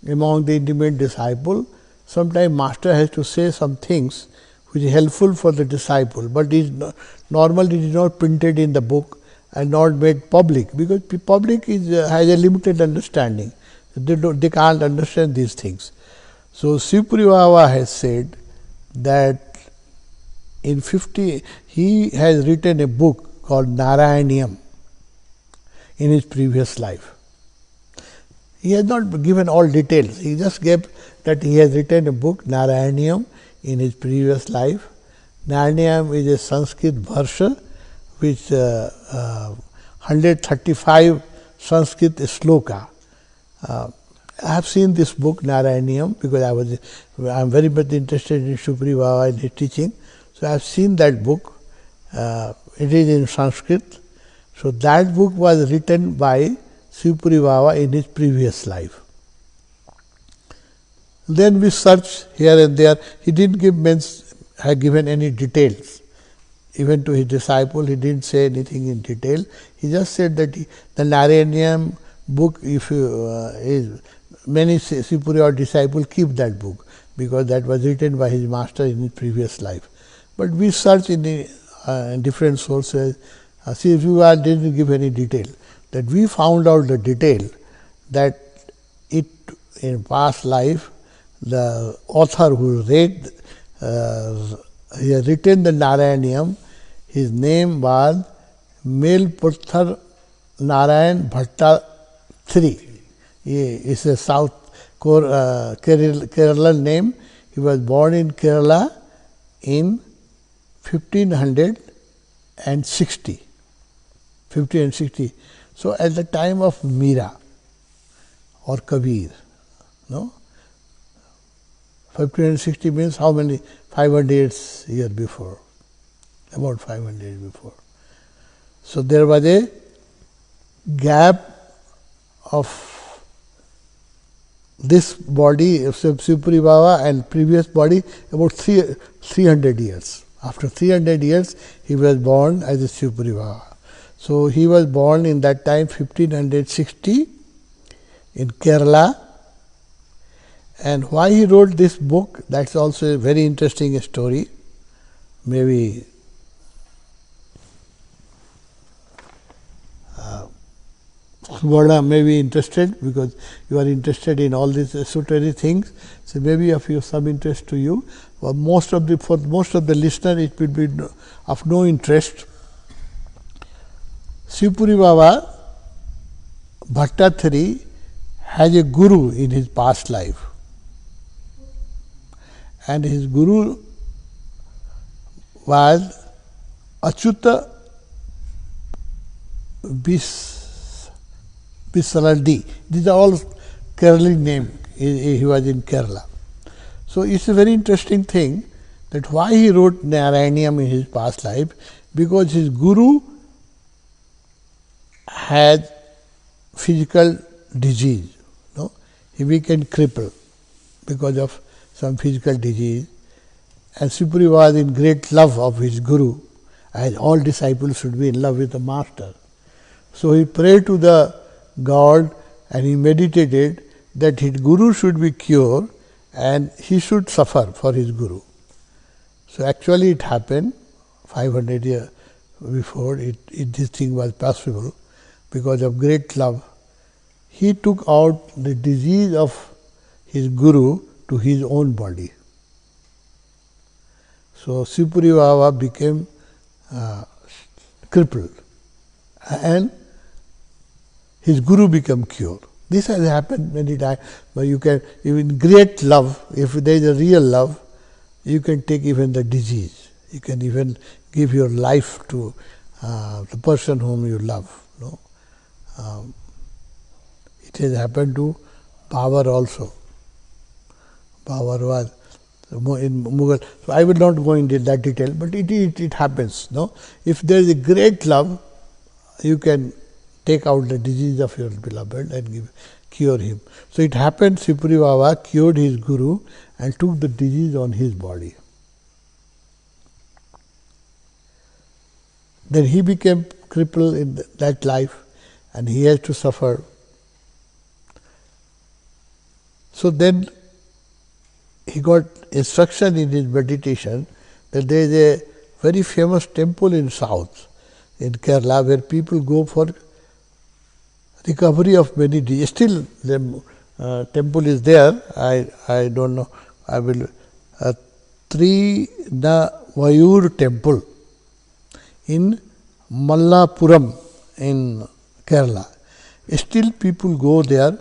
among the intimate disciple, sometimes master has to say some things which is helpful for the disciple, but normally it is not printed in the book and not made public, because public has a limited understanding. They can't understand these things. So Sri Puri Baba has said that in 50, he has written a book called Narayaniyam in his previous life. He has not given all details. He just gave that he has written a book, Narayaniyam, in his previous life. Narayaniyam is a Sanskrit verse which 135 Sanskrit sloka. I have seen this book, Narayaniyam, because I am very much interested in Sri Puri Baba and his teaching. So I have seen that book. It is in Sanskrit. So that book was written by Sri Puri Baba in his previous life. Then we search here and there. He didn't have given any details. Even to his disciple, he didn't say anything in detail. He just said that the Narayaniyam book, if many Sri Puri Baba disciples keep that book, because that was written by his master in his previous life. But we search in different sources. Sri Puri Baba didn't give any detail. That we found out the detail that it in past life, the author who read, he has written the Narayaniyam, his name was Melputhar Narayan Bhattathiri. It's a South Kerala name. He was born in Kerala in 1560. So at the time of Mira or Kabir, no? 1560 means how many? 500 years before, about 500 years before. So there was a gap of this body of Sri Puri Baba and previous body about 300 years. After 300 years, he was born as a Sri Puri Baba. So he was born in that time 1560 in Kerala. And why he wrote this book, that's also a very interesting story. Maybe Varna may be interested, because you are interested in all these esoteric things. So maybe of some interest to you. For most of the listeners, it will be of no interest. Sri Puri Baba Bhattathiri has a guru in his past life. And his guru was Achyuta Bisaraldi. These are all Kerala names. He was in Kerala. So it's a very interesting thing that why he wrote Narayaniyam in his past life, because his guru had physical disease. No? He became crippled because of some physical disease, and Sri Puri was in great love of his guru, as all disciples should be in love with the master. So he prayed to the God and he meditated that his guru should be cured and he should suffer for his guru. So actually it happened 500 years before this thing was possible. Because of great love, he took out the disease of his guru to his own body. So Sri Puri Baba became crippled and his guru became cured. This has happened many times, but you can, even great love, if there is a real love, you can take even the disease. You can even give your life to the person whom you love. No? It has happened to Babar also. Babar was in Mughal. So I will not go into that detail, but it happens. No, if there is a great love, you can take out the disease of your beloved and cure him. So it happened. Sipuri Baba cured his guru and took the disease on his body. Then he became crippled in that life, and he has to suffer. So then he got instruction in his meditation that there is a very famous temple in south, in Kerala, where people go for recovery of many diseases. Still, the temple is there. I don't know. I will Trinavayur temple in Mallapuram in Kerala. Still, people go there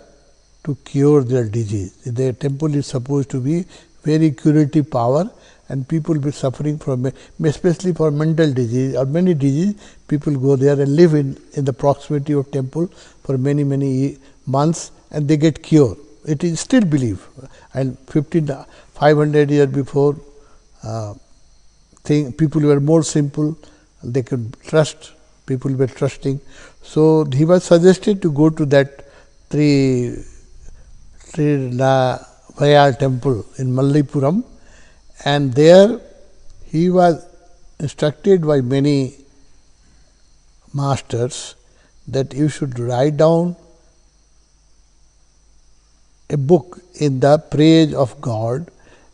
to cure their disease. The temple is supposed to be very curative power, and people be suffering from, especially for mental disease or many disease, people go there and live in the proximity of temple for many months, and they get cured. It is still believed. And 500 years before, people were more simple, they could trust, people were trusting. So he was suggested to go to that Trinavayar temple in Mallipuram, and there he was instructed by many masters that you should write down a book in the praise of God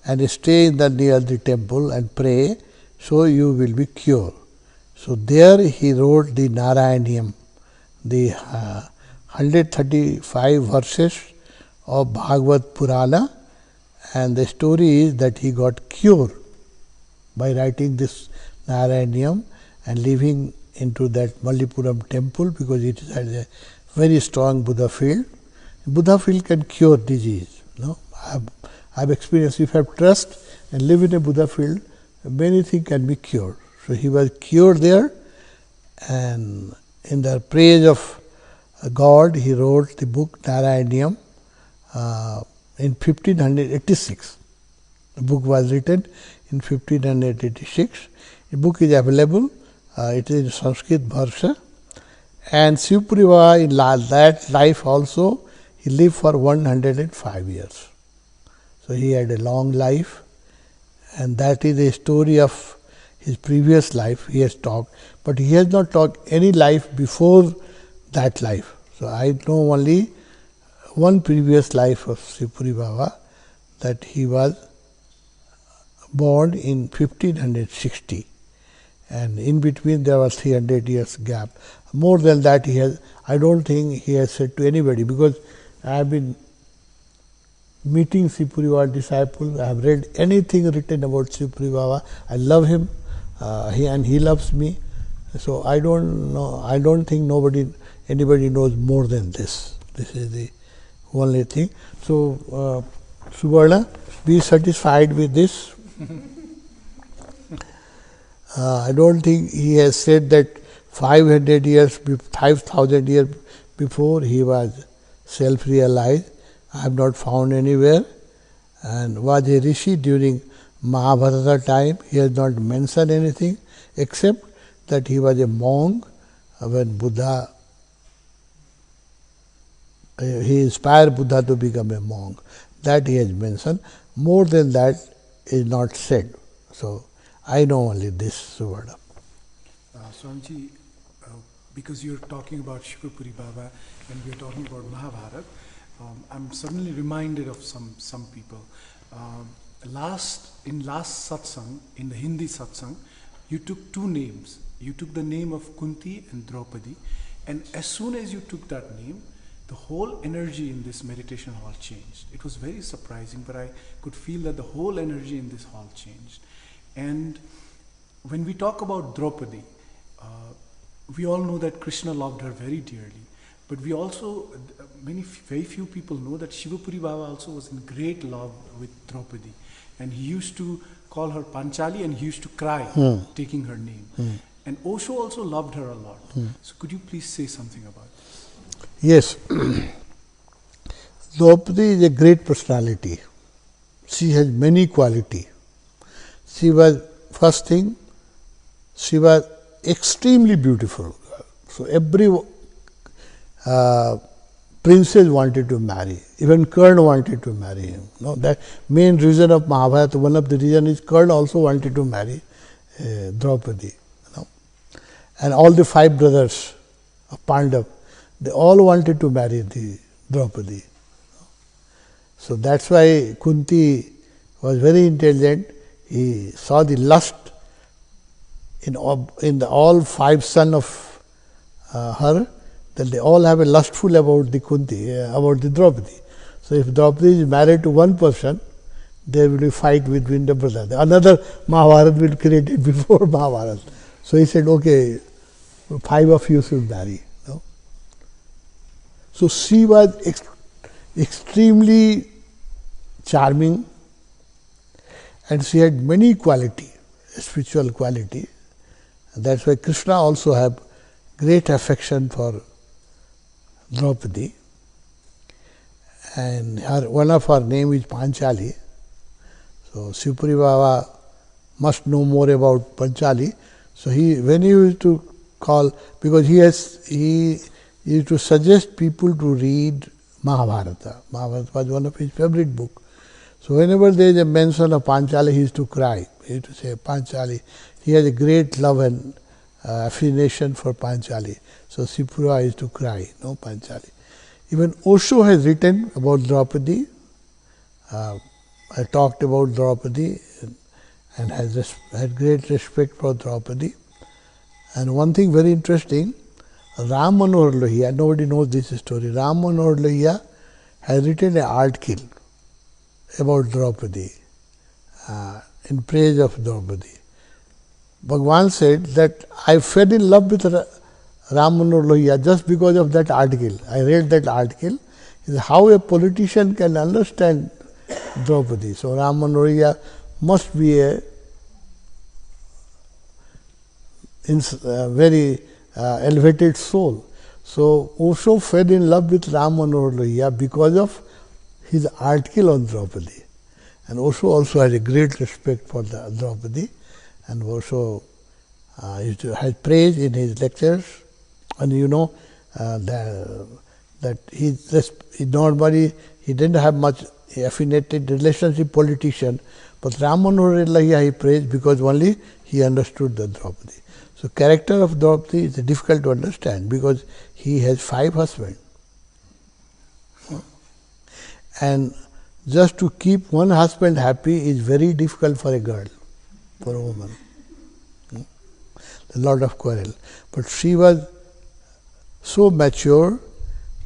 and stay near the temple and pray, so you will be cured. So there he wrote the Narayaniam, the 135 verses of Bhagavad Purana, and the story is that he got cured by writing this Narayaniam and living into that Mallipuram temple, because it has a very strong Buddha field. Buddha field can cure disease. No? I have experienced, if you have trust and live in a Buddha field, many things can be cured. So he was cured there, and in the praise of God, he wrote the book Narayaniam in 1586. The book was written in 1586. The book is available. It is in Sanskrit Bharsha. And Sipuri Baba, in that life also, he lived for 105 years. So he had a long life, and that is a story of his previous life he has talked, but he has not talked any life before that life. So I know only one previous life of Sipuri Baba, that he was born in 1560, and in between there was 300 years gap. More than that he has, I don't think he has said to anybody, because I have been meeting Sipuri Baba disciples, I have read anything written about Sipuri Baba, I love him, and he loves me. So I don't know, I don't think anybody knows more than this. This is the only thing. So Suvarna, be satisfied with this. I don't think he has said that 500 years, 5,000 years before he was self-realized. I have not found anywhere. And was a rishi during Mahabharata time. He has not mentioned anything except that he was a monk when Buddha, he inspired Buddha to become a monk. That he has mentioned. More than that is not said. So I know only this word. Swamiji, because you're talking about Shivapuri Baba and we're talking about Mahabharat, I'm suddenly reminded of some people. In last satsang, in the Hindi satsang, you took two names. You took the name of Kunti and Draupadi, and as soon as you took that name, the whole energy in this meditation hall changed. It was very surprising, but I could feel that the whole energy in this hall changed. And when we talk about Draupadi, we all know that Krishna loved her very dearly. But we also, very few people know that Shivapuri Baba also was in great love with Draupadi. And he used to call her Panchali, and he used to cry taking her name. And Osho also loved her a lot. So could you please say something about it? Yes. Draupadi is a great personality. She has many qualities. She was, first thing, she was extremely beautiful. So every princess wanted to marry. Even Karna wanted to marry him. No, that main reason of Mahabharata, one of the reasons is Karna also wanted to marry Draupadi. And all the 5 brothers of Pandav, they all wanted to marry the Draupadi. So that's why Kunti was very intelligent. He saw the lust in all 5 sons of her, that they all have a lustful about the Kunti, about the Draupadi. So if Draupadi is married to one person, there will be fight between the brothers. Another Mahabharat will be created before Mahabharat. So he said, okay, 5 of you should marry. No? So she was extremely charming, and she had many quality, spiritual quality. And that's why Krishna also have great affection for Draupadi. And one of her name is Panchali. So Shivpuri Baba must know more about Panchali. So when he used to call, because he used to suggest people to read Mahabharata. Mahabharata was one of his favorite books. So whenever there is a mention of Panchali, he used to cry. He used to say, Panchali. He has a great love and affiliation for Panchali. So Shivpuri used to cry, no Panchali. Even Osho has written about Draupadi. I talked about Draupadi and had great respect for Draupadi. And one thing very interesting, Ram Manohar Lohia, nobody knows this story. Ram Manohar Lohia has written an article about Draupadi, in praise of Draupadi. Bhagavan said that I fell in love with Ram Manohar Lohia just because of that article. I read that article. Is how a politician can understand Draupadi. So Ram Manohar Lohia must be a very elevated soul. So Osho fell in love with Ram Manohar Lohia because of his article on Draupadi. And Osho also had a great respect for the Draupadi, and Osho has praised in his lectures. And you know that he normally he didn't have much affinited relationship politician, but Ram Manohar Lohia he praised because only he understood the Draupadi. So character of Draupadi is difficult to understand because he has 5 husbands. And just to keep one husband happy is very difficult for a girl, for a woman. A lot of quarrel. But she was so mature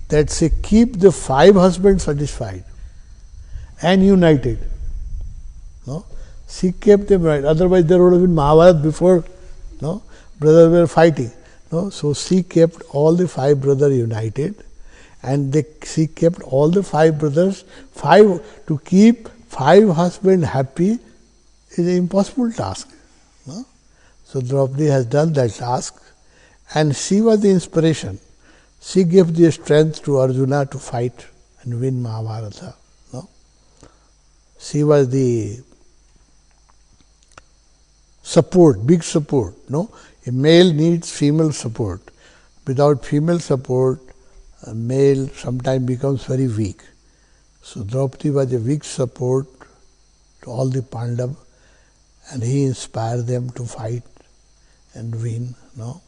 that she keep the 5 husbands satisfied and united. No? She kept them right. Otherwise there would have been Mahabharat before. No? Brothers were fighting. No? So she kept all the 5 brothers united, and she kept all the 5 brothers, to keep 5 husbands happy is an impossible task. No? So Draupadi has done that task, and she was the inspiration. She gave the strength to Arjuna to fight and win Mahabharata. No? She was the support, big support. No? A male needs female support. Without female support, a male sometimes becomes very weak. So Draupadi was a weak support to all the Pandavas, and he inspired them to fight and win. No?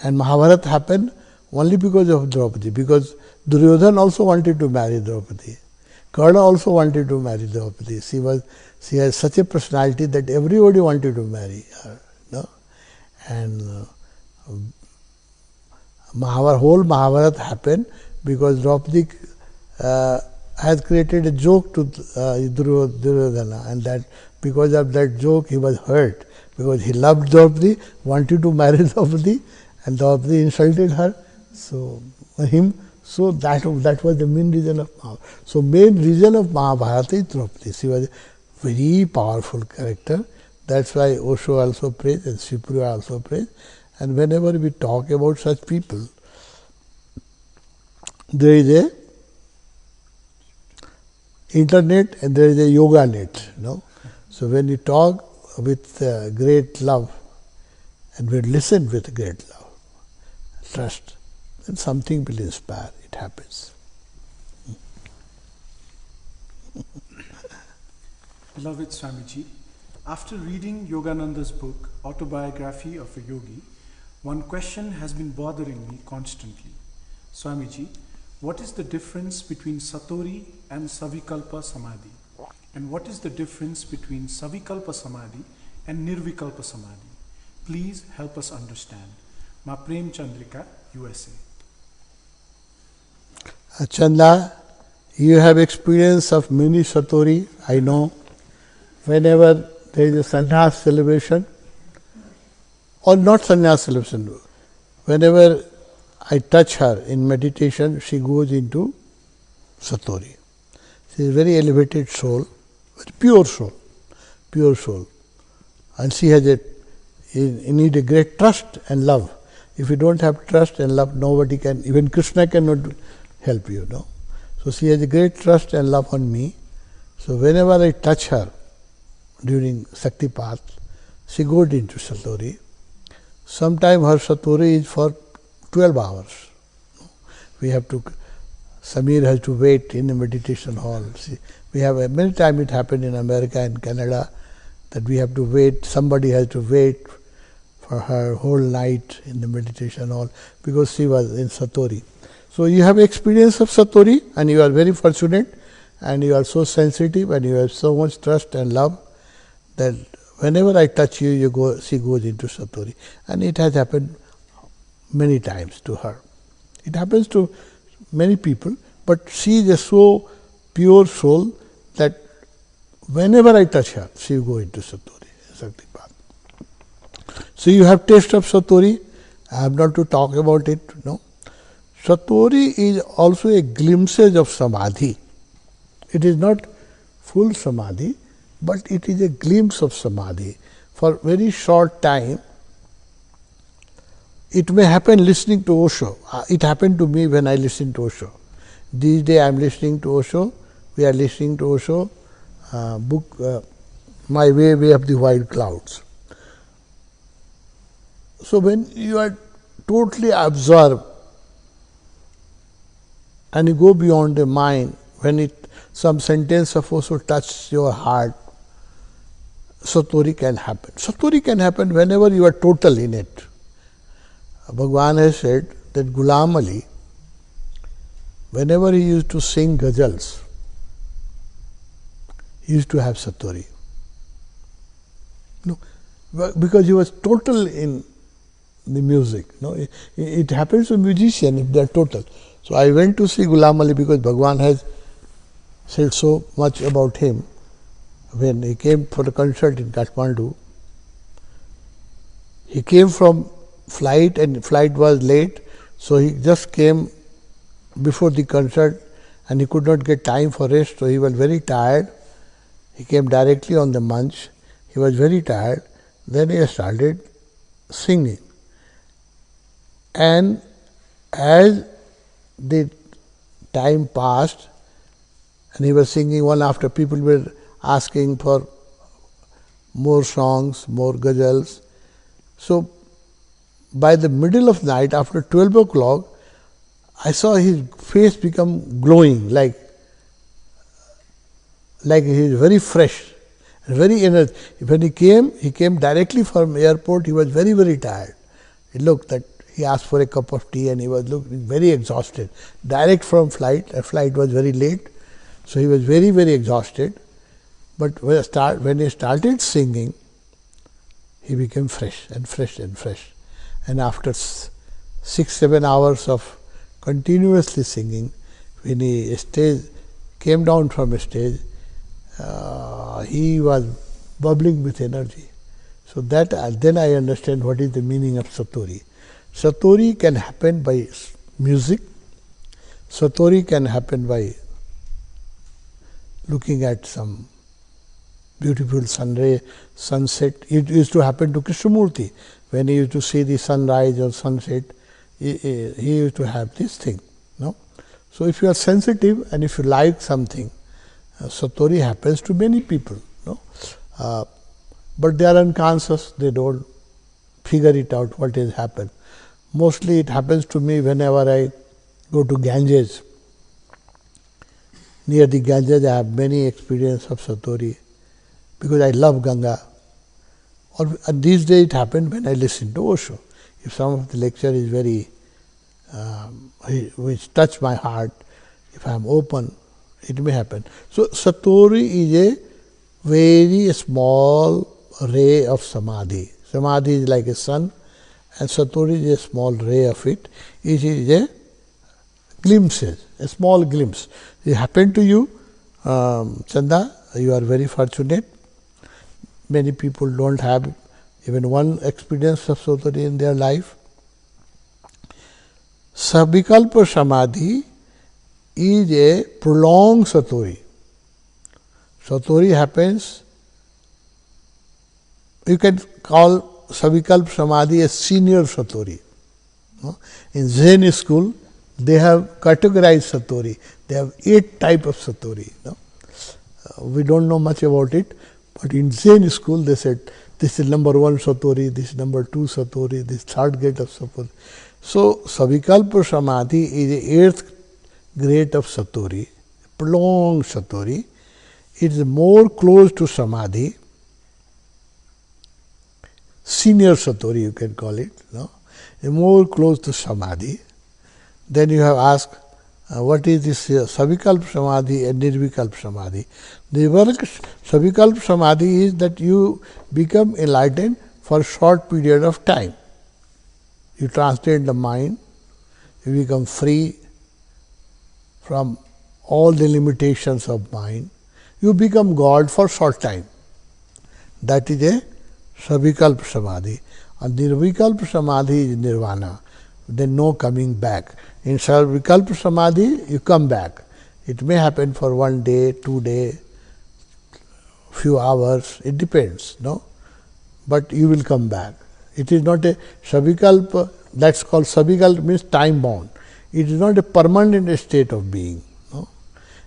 And Mahabharata happened only because of Draupadi, because Duryodhana also wanted to marry Draupadi. Karna also wanted to marry Draupadi. She has such a personality that everybody wanted to marry her. No? And whole Mahabharata happened because Draupadi has created a joke to Duryodhana, and that because of that joke he was hurt, because he loved Draupadi, wanted to marry Draupadi, and Draupadi insulted her. So that was the main reason of Mahabharata. So main reason of Mahabharata is Draupadi. She was very powerful character. That's why Osho also prays and Sripura also prays. And whenever we talk about such people, there is a internet and there is a yoga net. So when you talk with great love and we listen with great love, trust, then something will inspire. It happens. Beloved Swamiji, after reading Yogananda's book, Autobiography of a Yogi, one question has been bothering me constantly. Swamiji, what is the difference between Satori and Savikalpa Samadhi? And what is the difference between Savikalpa Samadhi and Nirvikalpa Samadhi? Please help us understand. Ma Prem Chandrika, USA. Chanda, you have experience of many Satori, I know. Whenever there is a sannyas celebration, or not sannyas celebration, whenever I touch her in meditation, she goes into Satori. She is a very elevated soul, very pure soul. And she has you need a great trust and love. If you don't have trust and love, nobody can, even Krishna cannot help you, So she has a great trust and love on me. So whenever I touch her during Shaktipat, she goes into Satori. Sometimes her Satori is for 12 hours. We have to, Samir has to wait in the meditation hall. We have, many times it happened in America and Canada that we have to wait, somebody has to wait for her whole night in the meditation hall because she was in Satori. So you have experience of Satori and you are very fortunate and you are so sensitive and you have so much trust and love that whenever I touch you, she goes into Satori. And it has happened many times to her. It happens to many people, but she is a so pure soul that whenever I touch her, she will go into Satori, Shaktipat. So you have taste of Satori. I have not to talk about it, Satori is also a glimpses of Samadhi. It is not full Samadhi, but it is a glimpse of Samadhi. For very short time, it may happen listening to Osho. It happened to me when I listened to Osho. These days I am listening to Osho. We are listening to Osho book, My Way of the Wild Clouds. So when you are totally absorbed and you go beyond the mind, when some sentence of Osho touches your heart, Satori can happen. Satori can happen whenever you are total in it. Bhagavan has said that Ghulam Ali, whenever he used to sing ghazals, he used to have Satori. Because he was total in the music. It happens to musicians if they are total. So I went to see Ghulam Ali because Bhagavan has said so much about him. When he came for the concert in Kathmandu, he came from flight and flight was late, so he just came before the concert and he could not get time for rest, so he was very tired. He came directly on the manch, he was very tired, then he started singing. And as the time passed and he was singing one after, people were asking for more songs, more ghazals. So by the middle of night, after 12 o'clock, I saw his face become glowing, like he is very fresh, very energetic. When he came directly from airport. He was very, very tired. He looked that he asked for a cup of tea and he was looking very exhausted. Direct from flight, the flight was very late, so he was very, very exhausted. But when he started singing, he became fresh and fresh and fresh. And after 6-7 hours of continuously singing, when he came down from a stage, he was bubbling with energy. So that then I understand what is the meaning of Satori. Satori can happen by music. Satori can happen by looking at some beautiful sunset. It used to happen to Krishnamurti. When he used to see the sunrise or sunset, he used to have this thing. No? So if you are sensitive and if you like something, satori happens to many people. No? But they are unconscious, they don't figure it out what has happened. Mostly it happens to me whenever I go to Ganges. Near the Ganges I have many experience of satori because I love Ganga. Or these days it happened when I listen to Osho. If some of the lecture is very, which touch my heart, if I am open, it may happen. So satori is a very small ray of samadhi. Samadhi is like a sun, and satori is a small ray of it. It is a glimpses, a small glimpse. It happened to you, Chanda. You are very fortunate. Many people don't have even one experience of satori in their life. Savikalpa samadhi is a prolonged satori. Satori happens, you can call Savikalpa samadhi a senior satori. In Zen school, they have categorized satori. They have 8 types of satori. We don't know much about it, but in Zen school they said this is number 1 satori, this is number 2 satori, this third grade of satori. So Savikalpa samadhi is the 8th grade of satori, prolonged satori. It is more close to samadhi, senior satori you can call it, more close to samadhi. Then you have asked, what is this Savikalpa samadhi and Nirvikalpa samadhi? The work Savikalpa samadhi is that you become enlightened for a short period of time. You transcend the mind, you become free from all the limitations of mind. You become God for short time. That is a Savikalpa samadhi. And Nirvikalpa samadhi is nirvana. Then no coming back. In Savikalpa samadhi, you come back. It may happen for 1 day, 2 days, few hours, it depends, no? But you will come back. It is not a Savikalpa, that's called Savikalpa means time bound. It is not a permanent state of being. No?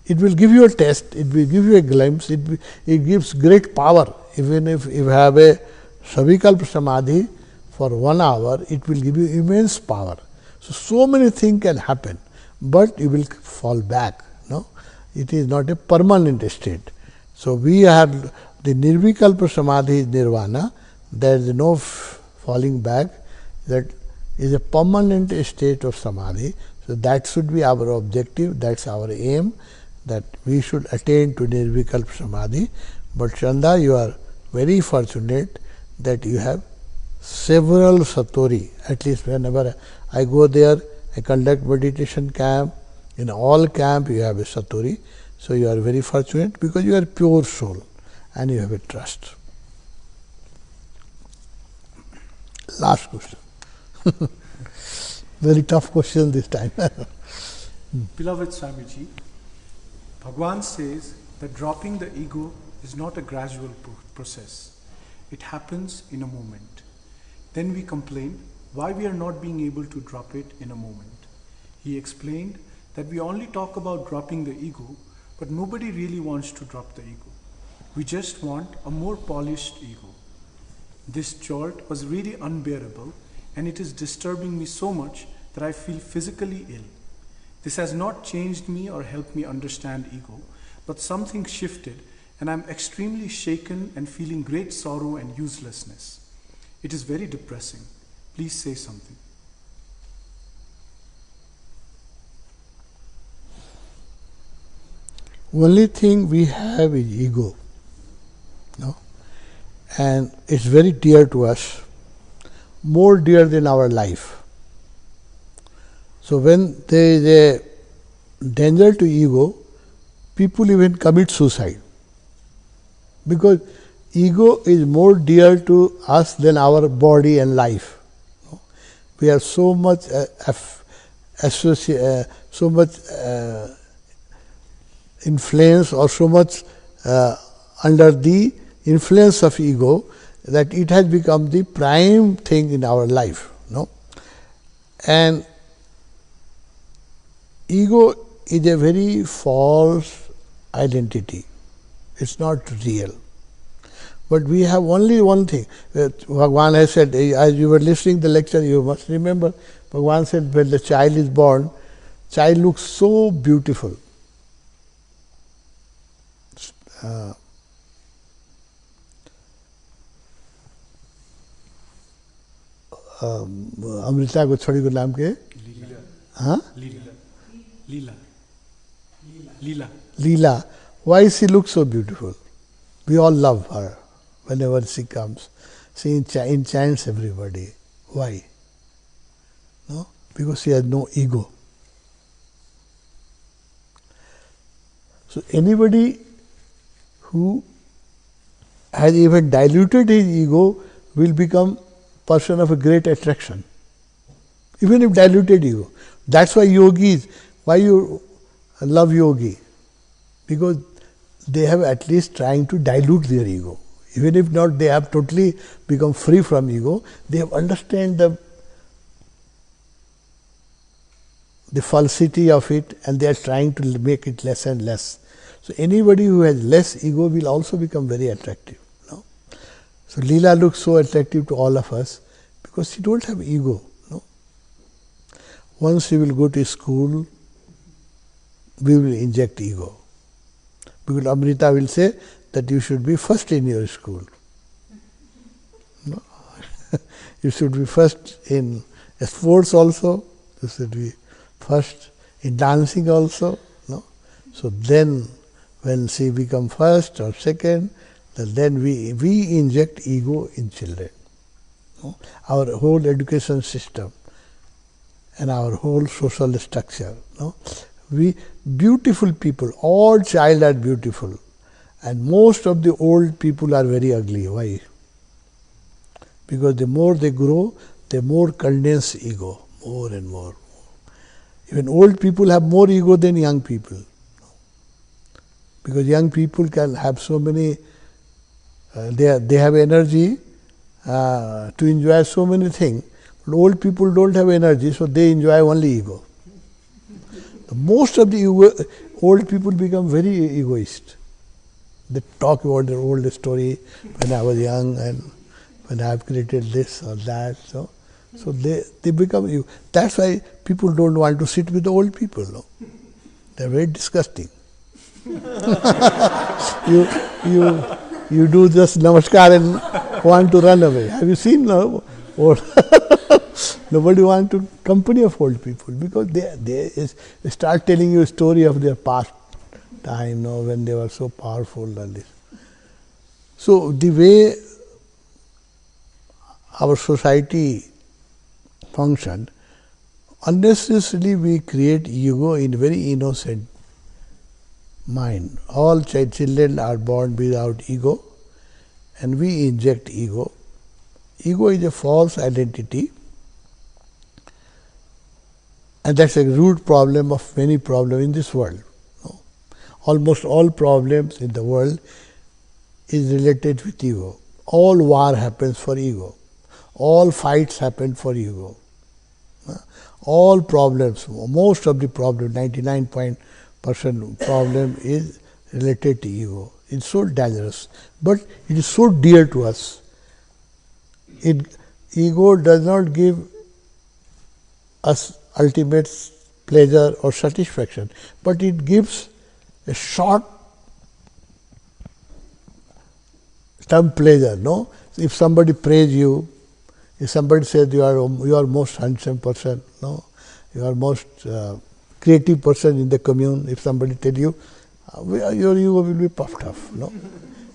It will give you a test, it will give you a glimpse, it gives great power. Even if you have a Savikalpa samadhi for 1 hour, it will give you immense power. So many things can happen, but you will fall back. No, it is not a permanent state. So we have the Nirvikalpa samadhi is nirvana. There is no falling back. That is a permanent state of samadhi. So that should be our objective. That's our aim. That we should attain to Nirvikalpa samadhi. But Chanda, you are very fortunate that you have several satori. At least whenever I go there, I conduct meditation camp. In all camp you have a satori. So you are very fortunate because you are pure soul and you have a trust. Last question. Very tough question this time. Beloved Swamiji, Bhagwan says that dropping the ego is not a gradual process. It happens in a moment. Then we complain why we are not being able to drop it in a moment. He explained that we only talk about dropping the ego, but nobody really wants to drop the ego. We just want a more polished ego. This jolt was really unbearable, and it is disturbing me so much that I feel physically ill. This has not changed me or helped me understand ego, but something shifted, and I am extremely shaken and feeling great sorrow and uselessness. It is very depressing. Please say something. Only thing we have is ego. No? And it's very dear to us, more dear than our life. So when there is a danger to ego, people even commit suicide. Because ego is more dear to us than our body and life. We are so much influenced or so much under the influence of ego, that it has become the prime thing in our life. No? And ego is a very false identity. It's not real. But we have only one thing. Bhagavan has said, as you were listening to the lecture, you must remember, Bhagavan said, when the child is born, child looks so beautiful. Amrita को छोड़ी को नाम के Leela. Why she looks so beautiful? We all love her whenever she comes. She enchants everybody. Why? No? Because she has no ego. So anybody who has even diluted his ego will become person of a great attraction. Even if diluted ego. That's why yogis, why you love yogi? Because they have at least trying to dilute their ego. Even if not, they have totally become free from ego. They have understand the falsity of it, and they are trying to make it less and less. So anybody who has less ego will also become very attractive. No? So Leela looks so attractive to all of us because she don't have ego. No? Once she will go to school, we will inject ego. Because Amrita will say that you should be first in your school. No? You should be first in sports also. You should be first in dancing also. No? So then when she become first or second, then we inject ego in children. No? Our whole education system and our whole social structure. No? We beautiful people, all child are beautiful, and most of the old people are very ugly. Why? Because the more they grow, the more condense ego, more and more. Even old people have more ego than young people. Because young people can have so many, they have energy to enjoy so many things. But old people don't have energy, so they enjoy only ego. Most of the old people become very egoist. They talk about their old story when I was young and when I have created this or that. So they become. That's why people don't want to sit with the old people. No? They are very disgusting. You do just namaskar and want to run away. Have you seen no? Nobody wants to company of old people because they start telling you a story of their past time, when they were so powerful and this. So the way our society function, unnecessarily we create ego in very innocent mind. All children are born without ego, and we inject ego. Ego is a false identity. And that's a root problem of many problems in this world. No? Almost all problems in the world is related with ego. All war happens for ego. All fights happen for ego. All problems, most of the problem, 99% problem is related to ego. It's so dangerous, but it is so dear to us. Ego does not give us ultimate pleasure or satisfaction, but it gives a short term pleasure. No, if somebody praise you, if somebody says you are most handsome person, no, you are most creative person in the commune. If somebody tell you, your ego will be puffed up. No,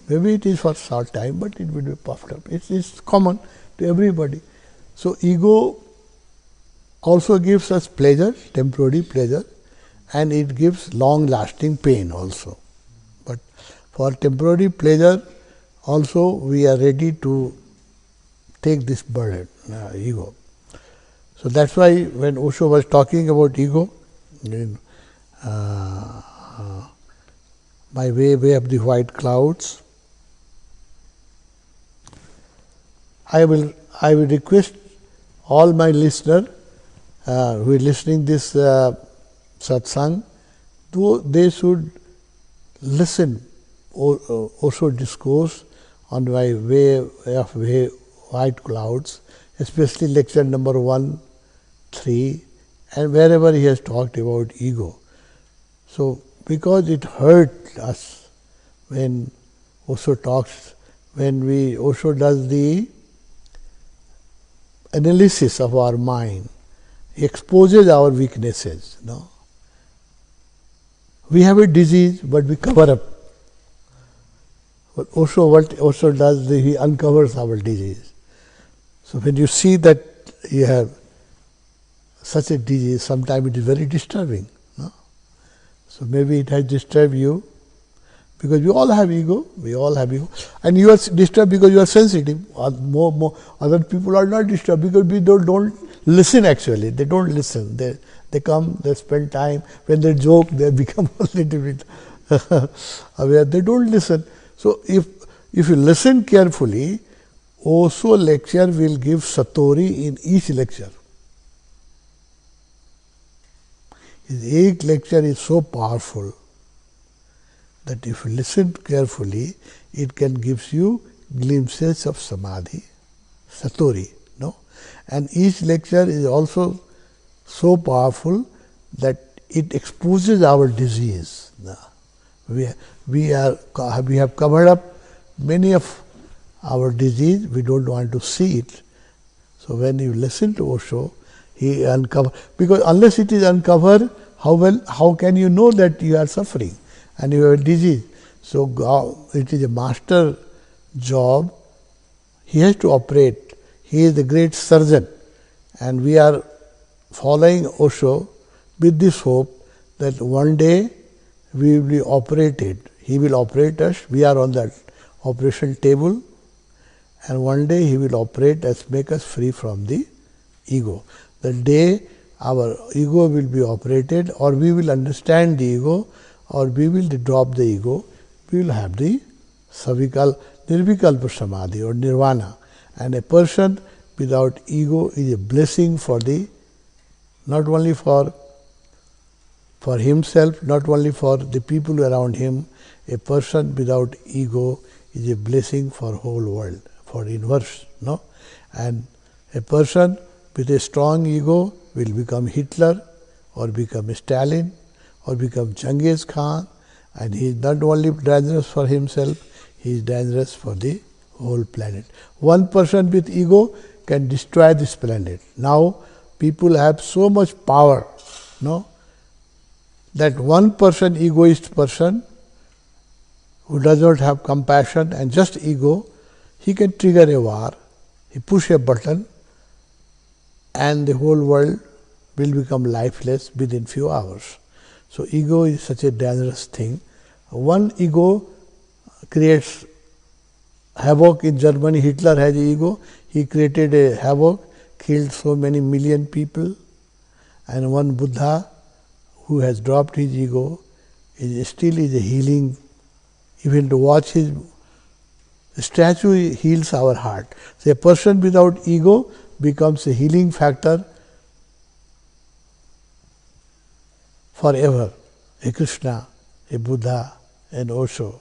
maybe it is for short time, but it will be puffed up. It's common to everybody. So ego also gives us pleasure, temporary pleasure, and it gives long-lasting pain also. But for temporary pleasure, also we are ready to take this burden, ego. So that's why when Osho was talking about ego, by way of the white clouds, I will request all my listeners who are listening this satsang, they should listen Osho discourse on my way of white clouds, especially lecture number 1, 3, and wherever he has talked about ego. So, because it hurt us when Osho talks, when Osho does the analysis of our mind, he exposes our weaknesses. We have a disease, but we cover up. But what Osho does, he uncovers our disease. So when you see that you have such a disease, sometimes it is very disturbing. So maybe it has disturbed you, because we all have ego, and you are disturbed because you are sensitive. Other people are not disturbed because we don't listen actually. They don't listen. They come, they spend time. When they joke, they become a little bit aware. They don't listen. So if you listen carefully, Osho lecture will give satori in each lecture. Each lecture is so powerful that if you listen carefully, it can give you glimpses of samadhi, satori. And each lecture is also so powerful that it exposes our disease. We have covered up many of our disease. We don't want to see it. So when you listen to Osho, he uncovers, because unless it is uncovered, how can you know that you are suffering and you have a disease? So it is a master job. He has to operate. He is the great surgeon, and we are following Osho with this hope that one day we will be operated. He will operate us. We are on that operation table, and one day he will operate us, make us free from the ego. The day our ego will be operated, or we will understand the ego, or we will drop the ego, we will have the nirvikalpa samadhi or nirvana. And a person without ego is a blessing for not only for himself, not only for the people around him. A person without ego is a blessing for whole world, for universe. And a person with a strong ego will become Hitler, or become Stalin, or become Genghis Khan, and he is not only dangerous for himself, he is dangerous for the whole planet. One person with ego can destroy this planet. Now people have so much power, that one person, egoist person, who does not have compassion and just ego, he can trigger a war. He push a button, and the whole world will become lifeless within few hours. So ego is such a dangerous thing. One ego creates havoc. In Germany, Hitler has ego. He created a havoc, killed so many million people. And one Buddha who has dropped his ego still is a healing. Even to watch his statue heals our heart. So a person without ego becomes a healing factor forever. A Krishna, a Buddha, an Osho.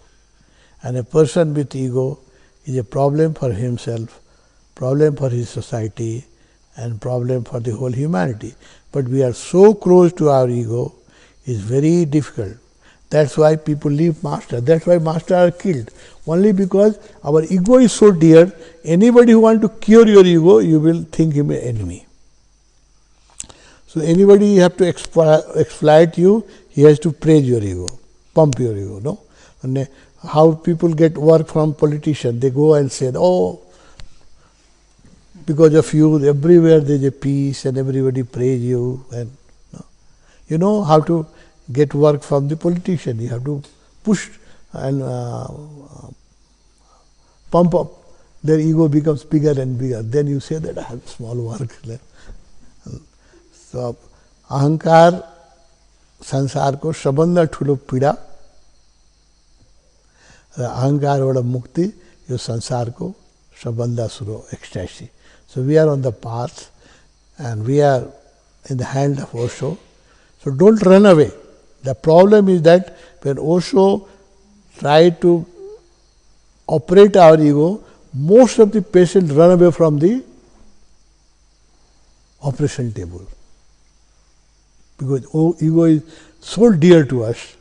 And a person with ego is a problem for himself, problem for his society, and problem for the whole humanity. But we are so close to our ego, it's very difficult. That's why people leave master. That's why masters are killed. Only because our ego is so dear. Anybody who wants to cure your ego, you will think him an enemy. So anybody you have to exploit you, he has to praise your ego, pump your ego. And how people get work from politicians, they go and say, oh, because of you, everywhere there is a peace and everybody praise you. And you know how to get work from the politician. You have to push and pump up. Their ego becomes bigger and bigger. Then you say that I have small work left. So अहंकार संसार को सबभन्दा ठुलो पीडा र अहंकारबाट मुक्ति यो संसारको Shabanda Suro, ecstasy. So we are on the path and we are in the hand of Osho. So don't run away. The problem is that when Osho tried to operate our ego, most of the patients run away from the operation table. Because ego is so dear to us.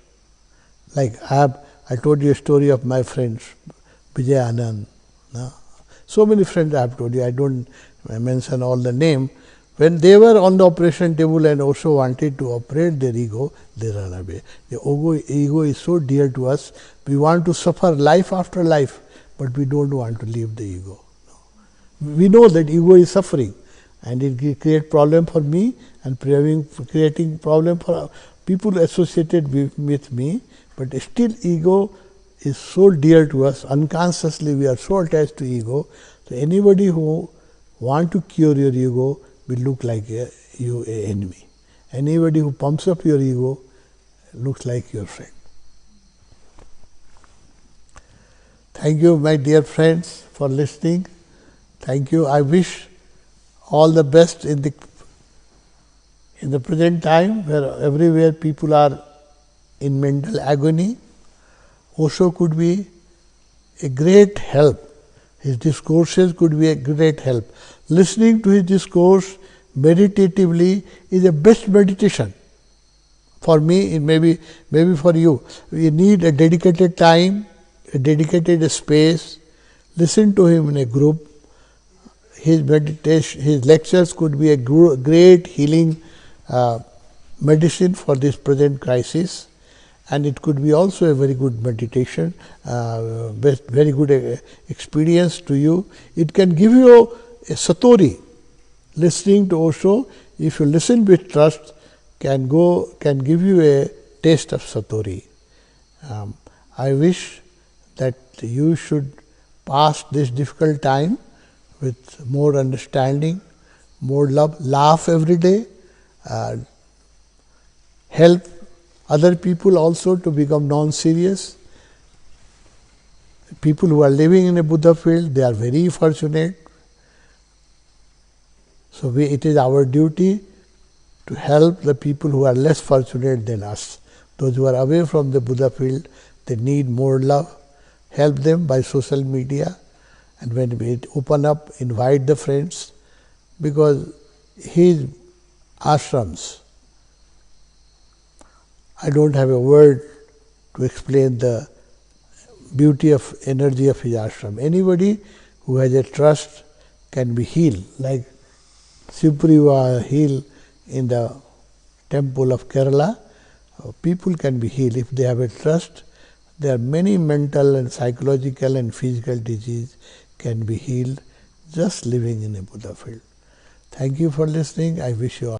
Like I told you a story of my friends, Vijay Anand. No? So many friends I have told you, I don't mention all the name. When they were on the operation table and also wanted to operate their ego, they run away. The ego is so dear to us, we want to suffer life after life, but we don't want to leave the ego. No. We know that ego is suffering and it creates problem for me and creating problem for people associated with me, but still ego is so dear to us. Unconsciously we are so attached to ego. So anybody who want to cure your ego will look like you enemy. Anybody who pumps up your ego looks like your friend. Thank you, my dear friends, for listening. Thank you. I wish all the best in the present time, where everywhere people are in mental agony. Osho could be a great help. His discourses could be a great help. Listening to his discourse meditatively is the best meditation. For me, it maybe for you. We need a dedicated time, a dedicated space. Listen to him in a group. His meditation, his lectures could be a great healing medicine for this present crisis, and it could be also a very good meditation, very good experience to you. It can give you a satori. Listening to Osho, if you listen with trust, can give you a taste of satori. I wish that you should pass this difficult time with more understanding, more love, laugh every day, help other people also to become non-serious. People who are living in a Buddha field, they are very fortunate. So it is our duty to help the people who are less fortunate than us. Those who are away from the Buddha field, they need more love. Help them by social media, and when we open up, invite the friends, because his ashrams, I don't have a word to explain the beauty of energy of his ashram. Anybody who has a trust can be healed, like Sipuri was healed in the temple of Kerala. People can be healed if they have a trust. There are many mental and psychological and physical disease can be healed just living in a Buddha field. Thank you for listening. I wish you all